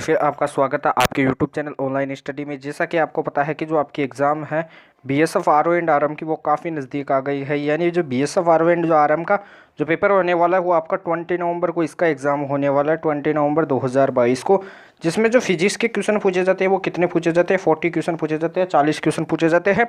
फिर आपका स्वागत है आपके यूट्यूब चैनल ऑनलाइन स्टडी में। जैसा कि आपको पता है कि जो आपकी एग्ज़ाम है बीएसएफ आरओ एंड आरएम की वो काफ़ी नज़दीक आ गई है। यानी जो बीएसएफ आरओ एंड जो आरएम का जो पेपर होने वाला है वो आपका 20 नवंबर को इसका एग्ज़ाम होने वाला है, 20 नवंबर 2022 को। जिसमें जो फिजिक्स के क्वेश्चन पूछे जाते हैं वो कितने पूछे जाते हैं, 40 क्वेश्चन पूछे जाते हैं, 40 क्वेश्चन पूछे जाते हैं।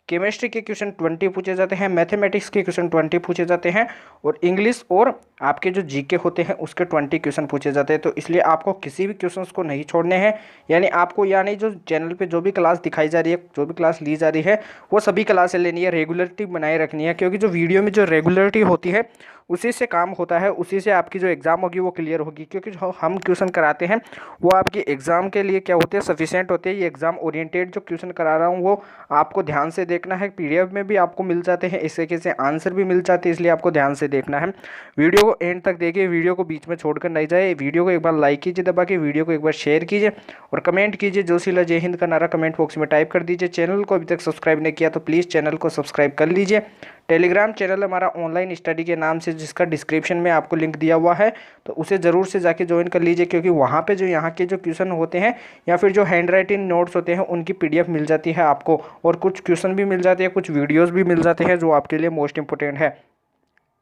केमिस्ट्री के क्वेश्चन 20 पूछे जाते हैं, मैथमेटिक्स के क्वेश्चन 20 पूछे जाते हैं और इंग्लिश और आपके जो जीके होते हैं उसके 20 क्वेश्चन पूछे जाते हैं। तो इसलिए आपको किसी भी क्वेश्चन को नहीं छोड़ने हैं। यानी आपको जो चैनल पे जो भी क्लास दिखाई जा रही है, जो भी क्लास ली जा रही है, वो सभी क्लासें लेनी है, रेगुलरिटी बनाए रखनी है। क्योंकि जो वीडियो में जो रेगुलरिटी होती है उसी से काम होता है, उसी से आपकी जो एग्ज़ाम होगी वो क्लियर होगी। क्योंकि जो हम क्वेश्चन कराते हैं वो आपकी एग्ज़ाम के लिए क्या होते हैं, सफिशिएंट होते हैं। ये एग्ज़ाम ओरिएंटेड जो क्वेश्चन करा रहा हूँ वो आपको ध्यान से देखना है। पीडीएफ में भी आपको मिल जाते हैं, इस तरीके से आंसर भी मिल जाते हैं, इसलिए आपको ध्यान से देखना है। वीडियो को एंड तक देखिए, वीडियो को बीच में छोड़कर नहीं जाए। वीडियो को एक बार लाइक कीजिए दबा के, वीडियो को एक बार शेयर कीजिए और कमेंट कीजिए। जोशीला जय हिंद का नारा कमेंट बॉक्स में टाइप कर दीजिए। चैनल को अभी तक सब्सक्राइब नहीं किया तो प्लीज़ चैनल को सब्सक्राइब कर लीजिए। टेलीग्राम चैनल हमारा ऑनलाइन स्टडी के नाम से, जिसका डिस्क्रिप्शन में आपको लिंक दिया हुआ है, तो उसे ज़रूर से जाके ज्वाइन कर लीजिए। क्योंकि वहाँ पे जो यहाँ के जो क्वेश्चन होते हैं या फिर जो हैंड राइटिंग नोट्स होते हैं उनकी पीडीएफ मिल जाती है आपको, और कुछ क्वेश्चन भी मिल जाते हैं, कुछ वीडियोज़ भी मिल जाते हैं जो आपके लिए मोस्ट इंपॉर्टेंट है।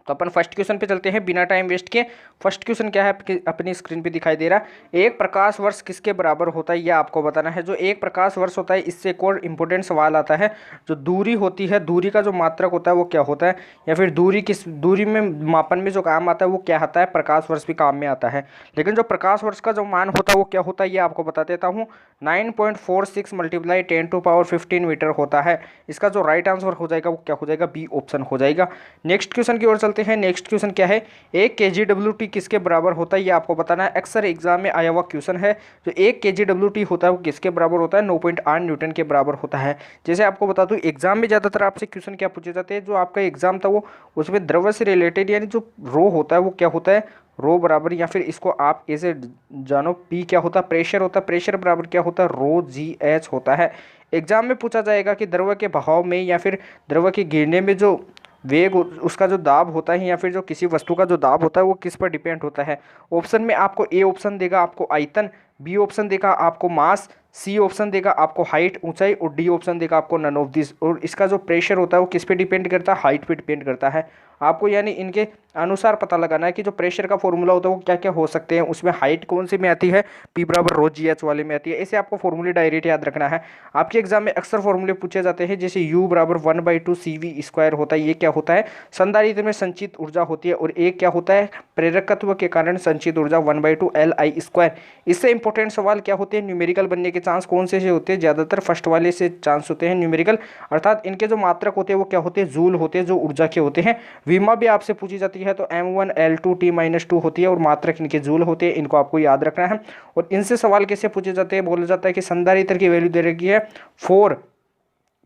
तो अपन फर्स्ट क्वेश्चन पे चलते हैं बिना टाइम वेस्ट के। फर्स्ट क्वेश्चन क्या है, अपनी स्क्रीन पे दिखाई दे रहा है। एक प्रकाश वर्ष किसके बराबर होता है, ये आपको बताना है। जो एक प्रकाश वर्ष होता है, इससे एक और इम्पोर्टेंट सवाल आता है। जो दूरी होती है, दूरी का जो मात्रक होता है वो क्या होता है, या फिर दूरी में मापन में जो काम आता है वो क्या आता है, प्रकाश वर्ष भी काम में आता है। लेकिन जो प्रकाश वर्ष का जो मान होता है वो क्या होता है, ये आपको बता देता हूँ। 9.46 × 10⁻15 मीटर होता है। इसका जो राइट आंसर हो जाएगा वो क्या हो जाएगा, बी ऑप्शन हो जाएगा। नेक्स्ट क्वेश्चन की ओर चलते हैं। नेक्स्ट क्वेश्चन क्या है, 1 kgWT किसके बराबर होता है, ये आपको बताना है। अक्सर एग्जाम में आया हुआ क्वेश्चन है। जो 1 kgWT होता है वो किसके बराबर होता है, 9.8 न्यूटन के बराबर होता है। जैसे आपको बता दूं, एग्जाम में ज़्यादातर आपसे क्वेश्चन क्या पूछे जाते हैं, जो आपका एग्जाम था वो उसमें द्रव्य से रिलेटेड, यानी जो रो होता है वो क्या होता है, रो बराबर, या फिर इसको आप ऐसे जानो, पी क्या होता है, प्रेशर होता है। प्रेशर बराबर क्या होता है, रो GH होता है। एग्जाम में पूछा जाएगा कि द्रव्य के बहाव में या फिर द्रव्य के गिरने में जो वेग, उसका जो दाब होता है या फिर जो किसी वस्तु का जो दाब होता है वो किस पर डिपेंड होता है। ऑप्शन में आपको ए ऑप्शन देगा आपको आयतन, बी ऑप्शन देगा आपको मास, सी ऑप्शन देगा आपको हाइट ऊंचाई, और डी ऑप्शन देगा आपको नन ऑफ दिस। और इसका जो प्रेशर होता है वो किस पे डिपेंड करता है, हाइट पे डिपेंड करता है। आपको यानी इनके अनुसार पता लगाना है कि जो प्रेशर का फॉर्मूला होता है वो क्या क्या हो सकते हैं। उसमें हाइट कौन सी में आती है, पी बराबर रो GH वाले में आती है। ऐसे आपको फॉर्मूले डायरेक्ट याद रखना है। आपके एग्जाम में अक्सर फॉर्मूले पूछे जाते हैं, जैसे U बराबर 1/2 CV² होता है। ये क्या होता है, संधारित्र में संचित ऊर्जा होती है। और एक क्या होता है, प्रेरकत्व के कारण संचित ऊर्जा 1/2 LI²। इससे इंपॉर्टेंट सवाल क्या होते हैं, न्यूमेरिकल बनने के चांस कौन से होते हैं, ज़्यादातर फर्स्ट वाले से चांस होते हैं न्यूमेरिकल। अर्थात इनके जो मात्रक होते हैं वो क्या होते हैं, जूल होते हैं, जो ऊर्जा के होते हैं। विमा भी आपसे पूछी जाती है तो M1 L2 T-2 होती है और मात्रक इनके जूल होते हैं। इनको आपको याद रखना है। और इनसे सवाल कैसे पूछे जाते हैं, बोला जाता है कि संधारित्र की वैल्यू दे रखी है 4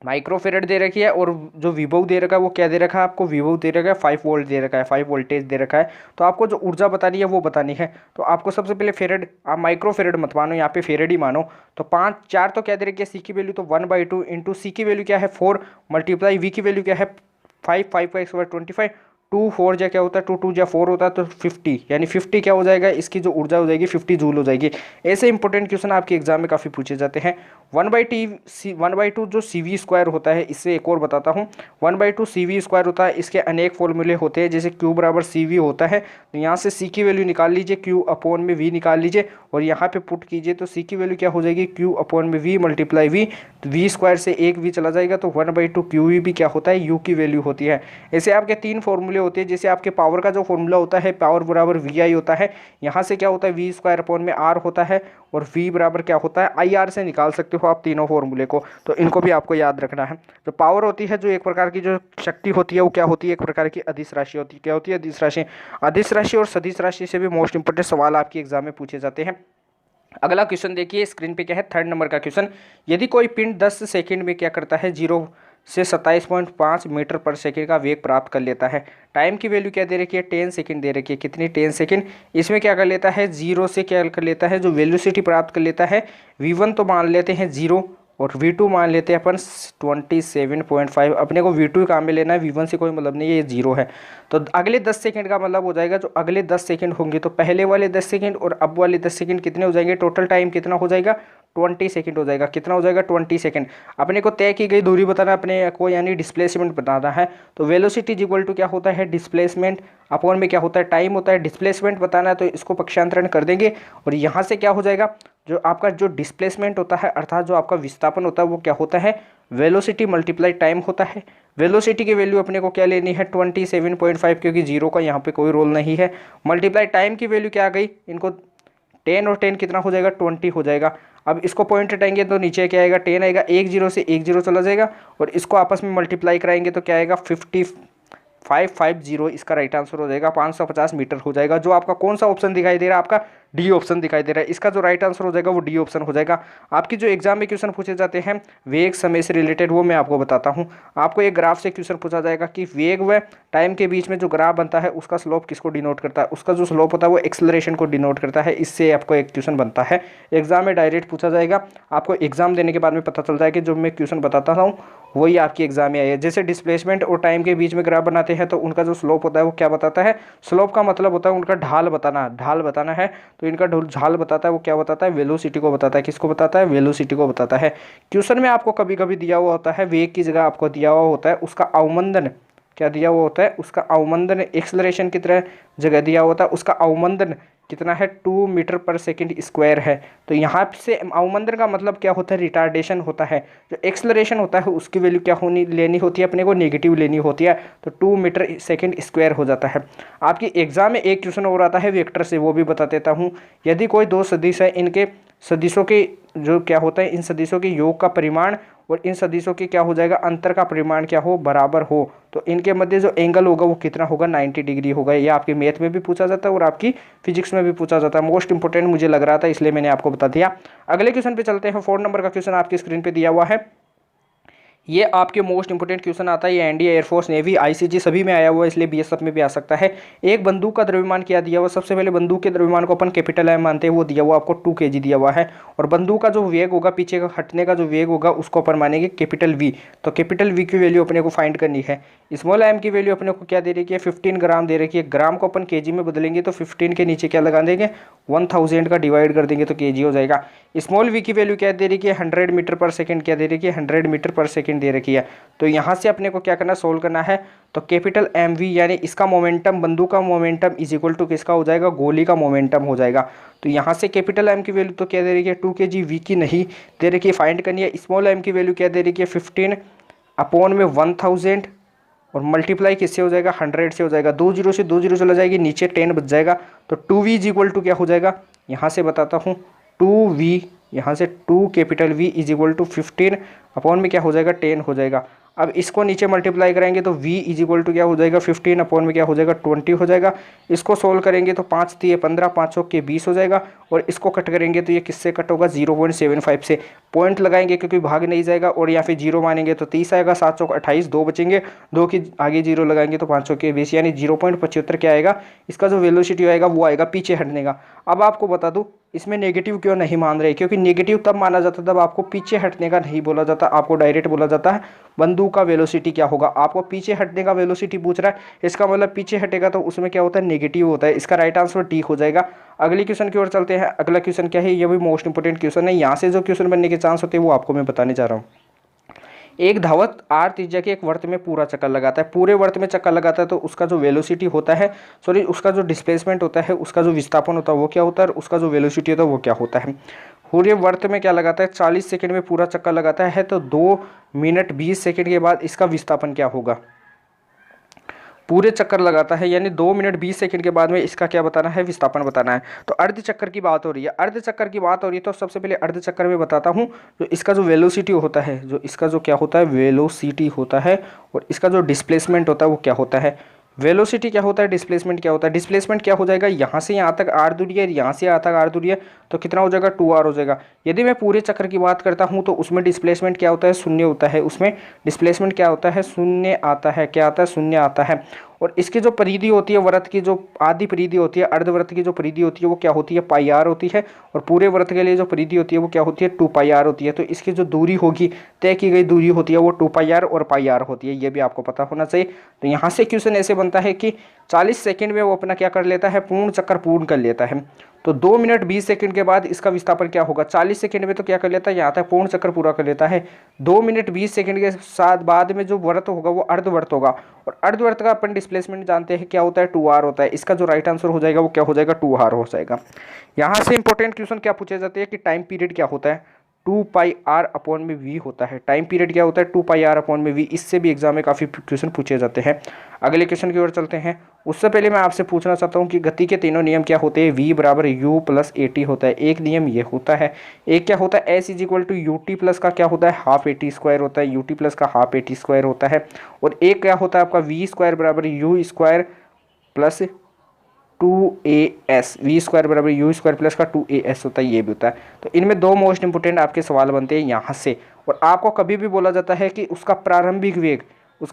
माइक्रोफेरेड दे रखी है, और जो विभव दे रखा है वो क्या दे रखा है, आपको विभव दे रखा है 5 वोल्ट दे रखा है, 5 वोल्टेज दे रखा है। तो आपको जो ऊर्जा बतानी है वो बतानी है। तो आपको सबसे पहले फेरेड, आप माइक्रोफेरेड मत मानो, यहाँ पे फेरेड ही मानो। तो 4 तो क्या दे रखी है, सी की वैल्यू तो 1/2 इंटू सी की वैल्यू क्या है 4 मल्टीप्लाई वी की वैल्यू क्या है 5 का 1/25, 2 4 जा क्या होता है, 2 2 जा 4 होता है, तो 50, यानी 50 क्या हो जाएगा, इसकी जो ऊर्जा हो जाएगी 50 जूल हो जाएगी। ऐसे इंपॉर्टेंट क्वेश्चन आपके एग्जाम में काफ़ी पूछे जाते हैं। 1/2 जो CV² होता है, इससे एक और बताता हूँ। 1/2 CV² होता है, इसके अनेक फॉर्मूले होते हैं। जैसे Q बराबर CV होता है, तो यहाँ से C की वैल्यू निकाल लीजिए, Q अपॉन में V निकाल लीजिए और यहाँ पे पुट कीजिए। तो C की वैल्यू क्या हो जाएगी, Q अपॉन में V मल्टीप्लाई V, तो V² से एक V चला जाएगा, तो 1/2 QV भी क्या होता है, U की वैल्यू होती है। ऐसे आपके 3 फॉर्मूले होते हैं। जैसे आपके पावर का जो फॉर्मूला होता है, पावर बराबर VI होता है, यहाँ से क्या होता है V² अपॉन में R होता है, और V बराबर क्या होता है IR से निकाल सकते हो आप तीनों फॉर्मूले को। तो इनको भी आपको याद रखना है। जो पावर होती है, जो एक प्रकार की जो शक्ति होती है वो क्या होती है, एक प्रकार की अदिश राशि होती है। क्या होती है, अदिश राशि। अदिश राशि और सदिश राशि से भी मोस्ट इंपोर्टेंट सवाल आपके एग्जाम में पूछे जाते हैं। अगला क्वेश्चन देखिए स्क्रीन पे क्या है, 3rd नंबर का क्वेश्चन। यदि कोई पिंड 10 सेकंड में क्या करता है, 0 से 27.5 मीटर पर सेकंड का वेग प्राप्त कर लेता है। टाइम की वैल्यू क्या दे रखी है, 10 सेकंड दे रखी है। कितनी, 10 सेकंड। इसमें क्या कर लेता है, 0 से क्या कर लेता है, जो वेलोसिटी प्राप्त कर लेता है V1 तो मान लेते हैं 0, और V2 मान लेते हैं अपन 27.5। अपने को V2 काम में लेना है, V1 से कोई मतलब नहीं है, ये 0 है। तो अगले 10 सेकंड का मतलब हो जाएगा, जो अगले 10 सेकंड होंगे तो पहले वाले 10 सेकंड और अब वाले 10 सेकंड कितने हो जाएंगे, टोटल टाइम कितना हो जाएगा, 20 सेकंड हो जाएगा। कितना हो जाएगा, 20 सेकंड। अपने को तय की गई दूरी बताना अपने को, यानी डिस्प्लेसमेंट बताना है। तो वेलोसिटी इज इक्वल टू क्या होता है, डिस्प्लेसमेंट अपॉन में क्या होता है, टाइम होता है। डिस्प्लेसमेंट बताना है तो इसको पक्षांतरण कर देंगे और यहाँ से क्या हो जाएगा, जो आपका जो डिस्प्लेसमेंट होता है अर्थात जो आपका विस्थापन होता है वो क्या होता है, वेलोसिटी मल्टीप्लाई टाइम होता है। वेलोसिटी की वैल्यू अपने को क्या लेनी है, 27.5, क्योंकि 0 का यहाँ पे कोई रोल नहीं है। मल्टीप्लाई टाइम की वैल्यू क्या आ गई, इनको 10 और 10 कितना हो जाएगा, 20 हो जाएगा। अब इसको पॉइंट हटाएंगे तो नीचे क्या आएगा, 10 आएगा, एक 0 से एक 0 चला जाएगा और इसको आपस में मल्टीप्लाई कराएंगे तो क्या आएगा, 5550। इसका राइट आंसर हो जाएगा 550 मीटर हो जाएगा। जो आपका कौन सा ऑप्शन दिखाई दे रहा है, आपका डी ऑप्शन दिखाई दे रहा है। इसका जो राइट आंसर हो जाएगा वो डी ऑप्शन हो जाएगा। आपकी जो एग्जाम में क्वेश्चन पूछे जाते हैं वेग समय से रिलेटेड, वो मैं आपको बताता हूँ। आपको एक ग्राफ से क्वेश्चन पूछा जाएगा कि वेग व टाइम के बीच में जो ग्राफ बनता है उसका स्लोप किसको डिनोट करता है, उसका जो स्लोप होता है वो एक्सेलरेशन को डिनोट करता है। इससे आपको एक क्वेश्चन बनता है, एग्जाम में डायरेक्ट पूछा जाएगा। आपको एग्जाम देने के बाद में पता चल जाएगा कि जो मैं क्वेश्चन बताता हूँ वही आपकी एग्जाम में आई है। जैसे डिस्प्लेसमेंट और टाइम के बीच में ग्राफ बनाते हैं तो उनका जो स्लोप होता है वो क्या बताता है, स्लोप का मतलब होता है उनका ढाल बताना, ढाल बताना है। तो इनका ढाल बताता है वो क्या बताता है, वेलोसिटी को बताता है। किसको बताता है, वेलोसिटी को बताता है। क्वेश्चन में आपको कभी कभी दिया हुआ होता है वेग की जगह आपको दिया हुआ होता है उसका अवमंदन, क्या दिया हुआ होता है, उसका अवमंदन एक्सेलरेशन की तरह जगह दिया होता है, उसका अवमंदन कितना है, 2 मीटर पर सेकंड स्क्वायर है। तो यहाँ से अवमंदन का मतलब क्या होता है, रिटार्डेशन होता है। जो एक्सेलरेशन होता है उसकी वैल्यू क्या होनी लेनी होती है, अपने को नेगेटिव लेनी होती है। तो 2 मीटर सेकंड स्क्वायर हो जाता है। आपकी एग्जाम में एक क्वेश्चन और आता है वेक्टर से, वो भी बता देता हूँ। यदि कोई दो सदिश है, इनके सदिशों के जो क्या होता है, इन सदिशों के योग का परिमाण और इन सदिशों के क्या हो जाएगा, अंतर का परिमाण क्या हो, बराबर हो, तो इनके मध्य जो एंगल होगा वो कितना होगा, 90 डिग्री होगा। ये आपके मैथ में भी पूछा जाता है और आपकी फिजिक्स में भी पूछा जाता है। मोस्ट इंपोर्टेंट मुझे लग रहा था इसलिए मैंने आपको बता दिया। अगले क्वेश्चन पे चलते हैं। 4 नंबर का क्वेश्चन आपकी स्क्रीन पे दिया हुआ है। ये आपके मोस्ट इंपोर्टेंट क्वेश्चन आता है। ये एनडीए, एयरफोर्स, नेवी, आईसीजी सभी में आया हुआ है, इसलिए बीएसएफ में भी आ सकता है। एक बंदूक का द्रव्यमान क्या दिया हुआ, सबसे पहले बंदूक के द्रव्यमान को अपन कैपिटल एम मानते हैं, वो दिया हुआ आपको 2 kg दिया हुआ है। और बंदूक का जो वेग होगा, पीछे का हटने का जो वेग होगा उसको अपन मानेंगे कैपिटल वी। तो कैपिटल वी की वैल्यू अपने को फाइंड करनी है। स्मॉल एम की वैल्यू अपने को क्या दे रखी है, 15 ग्राम दे रखी है। ग्राम को अपन केजी में बदलेंगे तो 15 के नीचे क्या लगा देंगे, 1000 का डिवाइड कर देंगे तो केजी हो जाएगा। स्मॉल वी की वैल्यू क्या दे रखी है, 100 मीटर पर सेकंड क्या दे रखी है, 100 मीटर पर सेकंड दे रखी है। तो यहाँ से अपने को क्या करना, सोल्व करना है। तो कैपिटल एम वी यानी इसका मोमेंटम, बंदूक का मोमेंटम इज इक्वल टू किसका हो जाएगा, गोली का मोमेंटम हो जाएगा। तो यहाँ से कैपिटल एम की वैल्यू तो क्या दे रही है, 2 kg, वी की नहीं दे रखी है, फाइंड करनी है। स्मॉल एम की वैल्यू क्या दे रही है, 15 अपॉन में 1000 और मल्टीप्लाई किससे हो जाएगा, 100 से हो जाएगा। 2 0 से 2 0 चला जाएगी, नीचे 10 बच जाएगा। तो 2v इज इक्वल टू क्या हो जाएगा, यहाँ से बताता हूँ, 2v यहाँ से 2 capital v is equal to 15 upon में क्या हो जाएगा, 10 हो जाएगा। अब इसको नीचे मल्टीप्लाई करेंगे तो v इज इक्वल टू क्या हो जाएगा, 15 अपॉन में क्या हो जाएगा, 20 हो जाएगा। इसको सोल्व करेंगे तो 5 3 15, 5 के 20 हो जाएगा। और इसको कट करेंगे तो ये किससे कट होगा, 0.75 से। पॉइंट लगाएंगे क्योंकि भाग नहीं जाएगा, और या फिर 0 मानेंगे तो 30 आएगा, 7 चौक 28, 2 बचेंगे, 2 की आगे 0 लगाएंगे तो 5 के 20 यानी 0.75 क्या आएगा, इसका जो वेलोसिटी आएगा वो आएगा पीछे हटने का। अब आपको बता दूं इसमें नेगेटिव क्यों नहीं मान रहे, क्योंकि नेगेटिव तब माना जाता तब आपको पीछे हटने का नहीं बोला जाता, आपको डायरेक्ट बोला जाता है बंदूक का वेलोसिटी क्या होगा। आपको पीछे हटने का वेलोसिटी पूछ रहा है, इसका मतलब पीछे हटेगा तो उसमें क्या होता है, नेगेटिव होता है। इसका राइट आंसर डी हो जाएगा। अगले क्वेश्चन की ओर चलते हैं। अगला क्वेश्चन क्या है, ये भी मोस्ट इंपोर्टेंट क्वेश्चन है। यहाँ से जो क्वेश्चन बनने के चांस होते हैं वो आपको मैं बताने जा रहा हूँ। एक धावक आर त्रिज्या के एक वर्त में पूरा चक्कर लगाता है, पूरे वर्त में चक्कर लगाता है तो उसका जो वेलोसिटी होता है, सॉरी उसका जो डिस्प्लेसमेंट होता है, उसका जो विस्थापन होता है वो क्या होता है, और उसका जो वेलोसिटी होता है वो क्या होता है। पूरे वर्त में क्या लगाता है, 40 सेकंड में पूरा चक्कर लगाता है, तो 2 मिनट 20 सेकंड के बाद इसका विस्थापन क्या होगा। पूरे चक्कर लगाता है यानी 2 मिनट 20 सेकंड के बाद में इसका क्या बताना है, विस्थापन बताना है। तो अर्ध चक्कर की बात हो रही है, अर्ध चक्कर की बात हो रही है तो सबसे पहले अर्ध चक्कर में बताता हूँ जो इसका जो वेलोसिटी होता है, जो इसका जो क्या होता है, वेलोसिटी होता है, और इसका जो डिस्प्लेसमेंट होता है वो क्या होता है। वेलोसिटी क्या होता है, डिस्प्लेसमेंट क्या होता है। डिस्प्लेसमेंट क्या हो जाएगा, यहाँ से यहाँ तक आर दूरी है, यहाँ से यहाँ तक आर दूरी है, तो कितना हो जाएगा, 2r हो जाएगा। यदि मैं पूरे चक्र की बात करता हूँ तो उसमें डिस्प्लेसमेंट क्या होता है, शून्य होता है। उसमें डिस्प्लेसमेंट क्या होता है, शून्य आता है। क्या आता है, शून्य आता है। और इसकी जो परिधि होती है, वृत्त की जो आधी परिधि होती है, अर्धवृत्त की जो परिधि होती है वो क्या होती है, पाई आर होती है। और पूरे वृत्त के लिए जो परिधि होती है वो क्या होती है, 2 पाई आर होती है। तो इसकी जो दूरी होगी, तय की गई दूरी होती है, वो 2 पाई आर और पाई आर होती है। ये भी आपको पता होना चाहिए। तो यहाँ से क्वेश्चन ऐसे बनता है कि 40 सेकंड में वो अपना क्या कर लेता है, पूर्ण चक्कर पूर्ण कर लेता है। तो 2 मिनट 20 सेकंड के बाद इसका विस्थापन क्या होगा, 40 सेकंड में तो क्या कर लेता है, यहाँ तक पूर्ण चक्कर पूरा कर लेता है। 2 मिनट 20 सेकंड के साथ बाद में जो वृत्त होगा वो अर्धवृत्त होगा। और अर्धवृत्त का अपन डिस्प्लेसमेंट जानते हैं क्या होता है, 2r होता है। इसका जो राइट आंसर हो जाएगा वो क्या हो जाएगा, 2r हो जाएगा। यहाँ से इंपॉर्टेंट क्वेश्चन क्या पूछे जाते हैं कि टाइम पीरियड क्या होता है, 2 पाई आर अपॉन में वी होता है। टाइम पीरियड क्या होता है, 2 पाई आर अपॉन में वी। इससे भी एग्जाम में काफ़ी क्वेश्चन पूछे जाते हैं। अगले क्वेश्चन की ओर चलते हैं। उससे पहले मैं आपसे पूछना चाहता हूँ कि गति के तीनों नियम क्या होते हैं। v बराबर u प्लस ए टी होता है। एक नियम ये होता है। एक क्या होता है, s is equal to u t plus का क्या होता है, हाफ ए टी स्क्वायर होता है। यू टी प्लस का हाफ ए टी स्क्वायर होता है। और एक क्या होता है आपका v स्क्वायर बराबर u square plus 2as। V square बराबर यू स्क्वायर प्लस का 2as होता है। ये भी होता है। तो इनमें दो मोस्ट इंपोर्टेंट आपके सवाल बनते हैं यहाँ से। और आपको कभी भी बोला जाता है कि उसका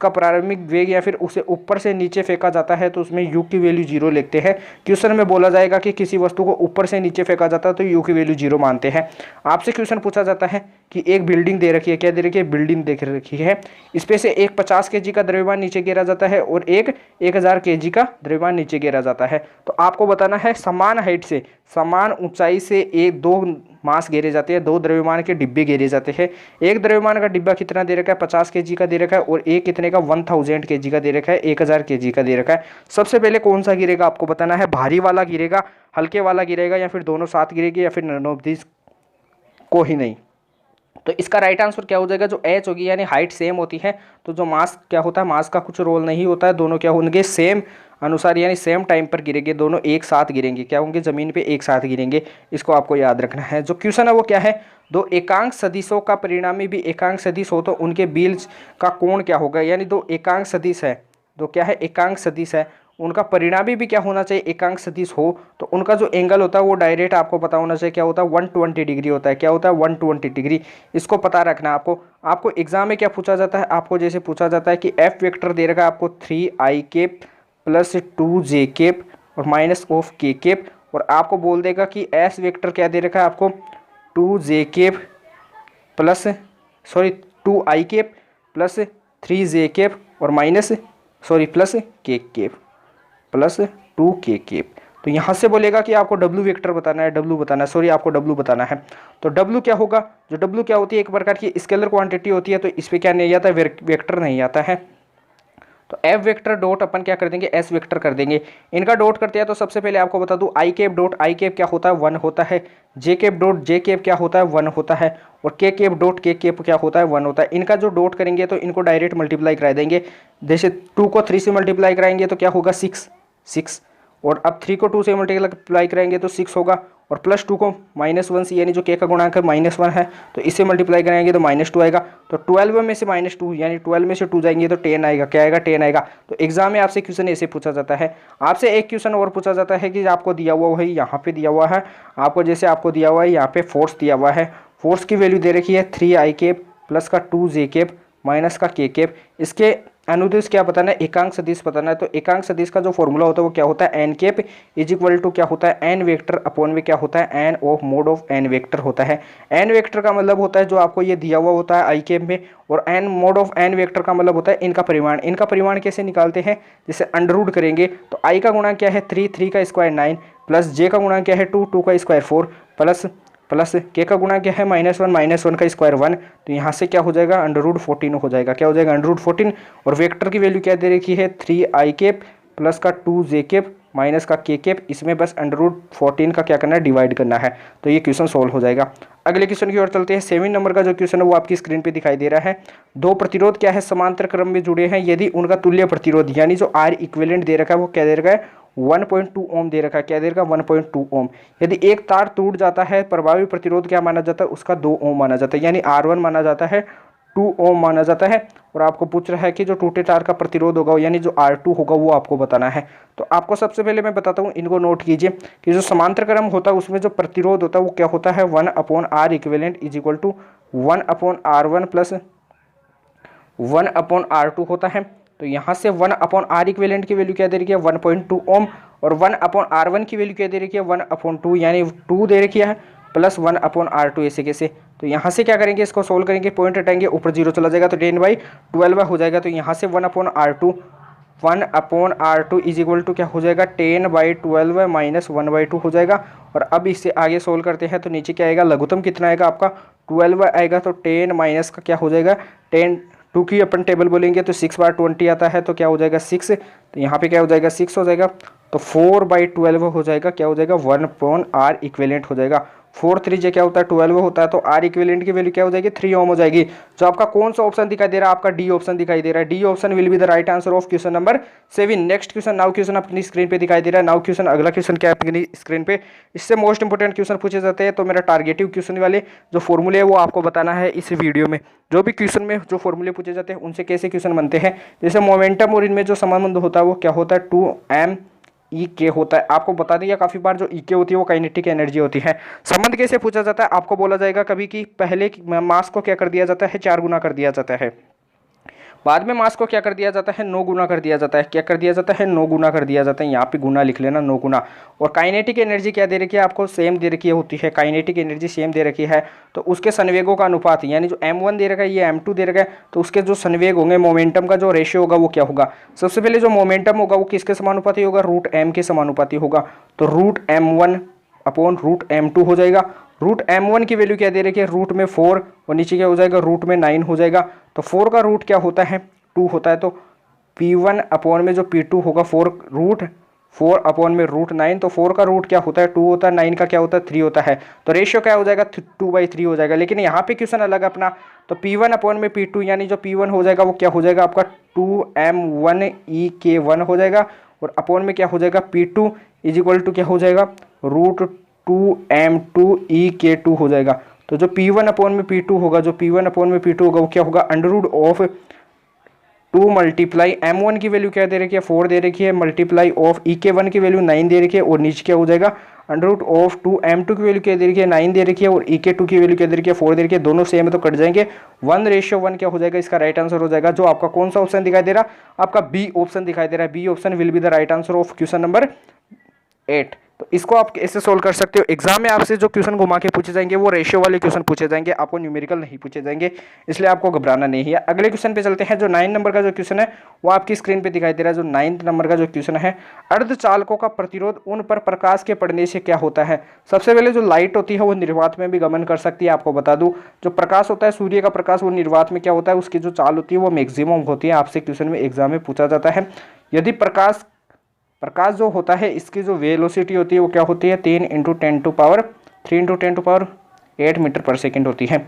प्रारंभिक वेग या फिर उसे ऊपर से नीचे फेंका जाता है तो उसमें u की वैल्यू 0 लिखते हैं। क्वेश्चन में बोला जाएगा कि किसी वस्तु को ऊपर से नीचे फेंका जाता है तो u की वैल्यू 0 मानते हैं। आपसे क्वेश्चन पूछा जाता है कि एक बिल्डिंग दे रखी है, क्या दे रखी है, बिल्डिंग दे रखी है। इस पे से एक 50 kg का द्रव्यमान नीचे गिरा जाता है और एक 1000 kg का द्रव्यमान नीचे गिरा जाता है। तो आपको बताना है समान हाइट से, समान ऊंचाई से एक दो मास घेरे जाते हैं, दो द्रव्यमान के डिब्बे घेरे जाते हैं। एक द्रव्यमान का डिब्बा कितना दे रखा है, 50 kg का दे रखा है। और एक कितने का, 1000 kg का दे रखा है, 1000 kg का दे रखा है। सबसे पहले कौन सा गिरेगा आपको बताना है, भारी वाला गिरेगा, हल्के वाला गिरेगा, या फिर दोनों साथ गिरेगी, या फिर नन ऑफ दिस को ही नहीं। तो इसका राइट आंसर क्या हो जाएगा, जो एच होगी यानी हाइट सेम होती है तो जो मास क्या होता है, मास का कुछ रोल नहीं होता है। दोनों क्या होंगे, सेम अनुसार यानी सेम टाइम पर गिरेंगे, दोनों एक साथ गिरेंगे, क्या होंगे, जमीन पे एक साथ गिरेंगे। इसको आपको याद रखना है। जो क्वेश्चन है वो क्या है, दो एकांक सदिशों का परिणामी भी एकांक सदिश हो तो उनके बीच का कोण क्या होगा। यानी दो एकांक सदिश है, दो क्या है, एकांक सदिश है, उनका परिणामी भी क्या होना चाहिए, एकांक सदिश हो। तो उनका जो एंगल होता है वो डायरेक्ट आपको पता होना चाहिए, क्या होता है, 120 डिग्री होता है। क्या होता है, 120 डिग्री। इसको पता रखना है आपको एग्जाम में क्या पूछा जाता है, आपको जैसे पूछा जाता है कि एफ वेक्टर दे रखा है आपको 3i cap plus 2j cap और माइनस ऑफ के केप। और आपको बोल देगा कि एस वेक्टर क्या दे रखा है आपको 2j cap plus 2i cap plus 3j cap और minus plus k cap plus 2k cap. तो यहाँ से बोलेगा कि आपको W वेक्टर बताना है, आपको W बताना है। तो W क्या होगा, जो W क्या होती है, एक प्रकार की स्केलर क्वांटिटी होती है। तो इस पर क्या नहीं आता है, वेक्टर नहीं आता है। तो F वेक्टर डॉट अपन क्या कर देंगे, S वेक्टर कर देंगे। इनका डॉट करते हैं तो सबसे पहले आपको बता दूं I cap dot I cap क्या होता है, 1 होता है। J cap dot J cap क्या होता है, 1 होता है। और के केप डॉट के केप क्या होता है, 1 होता है। इनका जो डॉट करेंगे तो इनको डायरेक्ट मल्टीप्लाई करा देंगे। जैसे 2 को 3 से मल्टीप्लाई कराएंगे तो क्या होगा, 6। और अब 3 को 2 से मल्टीप्लाई कराएंगे तो 6 होगा। और प्लस 2 को -1 से, यानी जो के का गुणांक है -1 है, तो इससे मल्टीप्लाई कराएंगे तो -2 आएगा। तो 12 में से -2 यानी 12 में से 2 जाएंगे तो 10 आएगा। क्या आएगा, 10 आएगा। तो एग्जाम में आपसे क्वेश्चन ऐसे पूछा जाता है। आपसे एक क्वेश्चन और पूछा जाता है कि आपको दिया हुआ है, यहाँ पे दिया हुआ है आपको, जैसे आपको दिया हुआ है यहाँ पे फोर्स दिया हुआ है। फोर्स की वैल्यू दे रखी है 3i केप प्लस का 2j केप माइनस का के केप। इसके अनुदिश क्या बताना है, एकांक सदिश बताना है। तो एकांक सदिश का जो फॉर्मूला होता है वो क्या होता है, N cap is equal to क्या होता है, एन वेक्टर अपॉन में क्या होता है, N of mod of N vector होता है। एन वेक्टर का मतलब होता है जो आपको ये दिया हुआ होता है आई केप में, और N mod of N vector का मतलब होता है इनका परिमाण। इनका परिमाण कैसे निकालते हैं, जैसे अंडररूट करेंगे तो आई का गुणा क्या है 3 का स्क्वायर 9 प्लस जे का गुणा क्या है 2 का स्क्वायर 4 प्लस के का गुणा क्या है -1 का स्क्वायर 1। तो यहाँ से क्या हो जाएगा, √14 हो जाएगा। क्या हो जाएगा, √14। और वेक्टर की वैल्यू क्या दे रखी है 3i केप प्लस का 2j केप माइनस का के केप। इसमें बस √14 का क्या करना है, डिवाइड करना है। तो ये क्वेश्चन सोल्व हो जाएगा। अगले क्वेश्चन की ओर चलते हैं। 7 नंबर का जो क्वेश्चन है वो आपकी स्क्रीन पे दिखाई दे रहा है। दो प्रतिरोध क्या है, समांतर क्रम में जुड़े हैं यदि उनका तुल्य प्रतिरोध यानी जो R इक्विवेलेंट दे रखा है वो क्या दे रखा है, 1.2 ओम दे रखा है। क्या दे रखा है, 1.2 ओम। यदि एक तार टूट जाता है प्रभावी प्रतिरोध क्या माना जाता है, उसका 2 ओम माना जाता है। यानी R1 माना जाता है 2 ओम माना जाता है। और आपको पूछ रहा है कि जो टूटे तार का प्रतिरोध होगा यानी जो R2 होगा वो आपको बताना है। तो आपको सबसे पहले मैं बताता हूँ, इनको नोट कीजिए कि जो समांतर क्रम होता है उसमें जो प्रतिरोध होता है वो क्या होता है 1/R equivalent is equal to 1/R1 plus 1/R2 होता है। तो यहाँ से 1/R इक्विवेलेंट की वैल्यू क्या दे रखी है 1.2 ओम और 1/R1 की वैल्यू क्या दे रखी है 1/2 यानी 2 दे रखी है प्लस 1/R2 ऐसे कैसे। तो यहाँ से क्या करेंगे, इसको सोल्व करेंगे, पॉइंट हटाएंगे, ऊपर 0 चला जाएगा तो 10/12 हो जाएगा। तो यहाँ से 1/R2 इज इक्वल टू क्या हो जाएगा 10/12 माइनस 1/2 हो जाएगा। और अब इससे आगे सोल्व करते हैं तो नीचे क्या आएगा, लघुत्तम कितना आएगा आपका 12 आएगा। तो 10 माइनस का क्या हो जाएगा 10, 2 की अपन टेबल बोलेंगे तो 6/20 आता है तो क्या हो जाएगा 6। तो यहाँ पे क्या हो जाएगा 6 हो जाएगा। तो 4/12 हो जाएगा, क्या हो जाएगा 1/R इक्विवेलेंट हो जाएगा। 4 3 जे क्या होता है 12 होता है। तो R इक्विवेलेंट की वैल्यू क्या हो जाएगी 3 ओम हो जाएगी। तो आपका कौन सा ऑप्शन दिखाई दे रहा है, आपका डी ऑप्शन दिखाई दे रहा है। D option will be the right answer of question number 7। Next question, now question अपनी स्क्रीन पे दिखाई दे रहा है। नाउ क्वेश्चन, अगला क्वेश्चन क्या है अपनी स्क्रीन पे, इससे मोस्ट इंपोर्टेंट क्वेश्चन पूछे जाते हैं। तो मेरा टारगेटिव क्वेश्चन वाले जो फॉर्मूले है वो आपको बताना है इस वीडियो में। जो भी क्वेश्चन में जो फॉर्मूले पूछे जाते हैं उनसे कैसे क्वेश्चन बनते हैं, जैसे मोमेंटम और इनमें जो संबंध होता है वो क्या होता है 2m/E होता है। आपको बता दिया काफी बार, जो E होती है वो काइनेटिक एनर्जी होती है। संबंध कैसे पूछा जाता है, आपको बोला जाएगा कभी कि पहले मास को क्या कर दिया जाता है 4 गुना कर दिया जाता है, बाद में मास को क्या कर दिया जाता है 9 गुना कर दिया जाता है। क्या कर दिया जाता है 9 गुना कर दिया जाता है, यहाँ पे गुना लिख लेना 9 गुना। और काइनेटिक एनर्जी क्या दे रखी है आपको, सेम दे रखी होती है, काइनेटिक एनर्जी सेम दे रखी है। तो उसके संवेगों का अनुपात यानी जो m1 दे रखा है ये m2 दे रखा है, तो उसके जो संवेग होंगे मोमेंटम का जो रेशियो होगा वो क्या होगा, सबसे पहले जो मोमेंटम होगा वो किसके समानुपाती होगा √m के समानुपाती होगा। तो √m1/√m2 हो जाएगा। √m1 की वैल्यू क्या दे रखी है रूट में 4 और नीचे क्या हो जाएगा रूट में 9 हो जाएगा। तो 4 का रूट क्या होता है 2 होता है। तो P1 में जो P2 होगा 4/√9। तो 4 का रूट क्या होता है 2 होता है, 9 का क्या होता है 3 होता है। तो रेशियो क्या हो जाएगा 2/3 हो जाएगा। लेकिन यहाँ पे क्वेश्चन अलग अपना, तो P1 में P2 यानी जो P1 हो जाएगा वो क्या हो जाएगा आपका 2m1E(k)(1) हो जाएगा। और अपॉन में क्या हो जाएगा P2 इज इक्वल टू क्या हो जाएगा √2m2E(k)(2) हो जाएगा। तो जो P1 में P2 होगा, जो P1 में P2 होगा वो क्या होगा √2 मल्टीप्लाई m1 की वैल्यू क्या दे रखी है 4 दे रखी है, मल्टीप्लाई ऑफ E(k)(1) की वैल्यू 9 दे रखी है। और नीचे क्या हो जाएगा √2m2 की वैल्यू क्या दे रखी है 9 दे रखी है और E(k)(2) की वैल्यू क्या दे रखी है 4 दे रखी है। दोनों सेम है तो कट जाएंगे, 1:1 क्या हो जाएगा, इसका राइट आंसर हो जाएगा। जो आपका कौन सा ऑप्शन दिखाई दे रहा, आपका बी ऑप्शन दिखाई दे रहा है। B option will be the right answer of question number 8। तो इसको आप ऐसे सोल्व कर सकते हो। एग्जाम में आपसे जो क्वेश्चन घुमा के पूछे जाएंगे वो रेशियो वाले क्वेश्चन पूछे जाएंगे, आपको न्यूमेरिकल नहीं पूछे जाएंगे, इसलिए आपको घबराना नहीं है। अगले क्वेश्चन पे चलते हैं। जो 9 नंबर का जो क्वेश्चन है वो आपकी स्क्रीन पे दिखाई दे रहा है। जो 9 नंबर का जो क्वेश्चन है, अर्धचालकों का प्रतिरोध उन पर प्रकाश के पड़ने से क्या होता है। सबसे पहले जो लाइट होती है वो निर्वात में भी गमन कर सकती है। आपको बता दूं जो प्रकाश होता है सूर्य का प्रकाश वो निर्वात में क्या होता है, उसकी जो चाल होती है वो मैक्सिमम होती है। आपसे क्वेश्चन में एग्जाम में पूछा जाता है। यदि प्रकाश जो होता है इसकी जो वेलोसिटी होती है वो क्या होती है 3 × 10⁸ मीटर पर सेकंड होती है।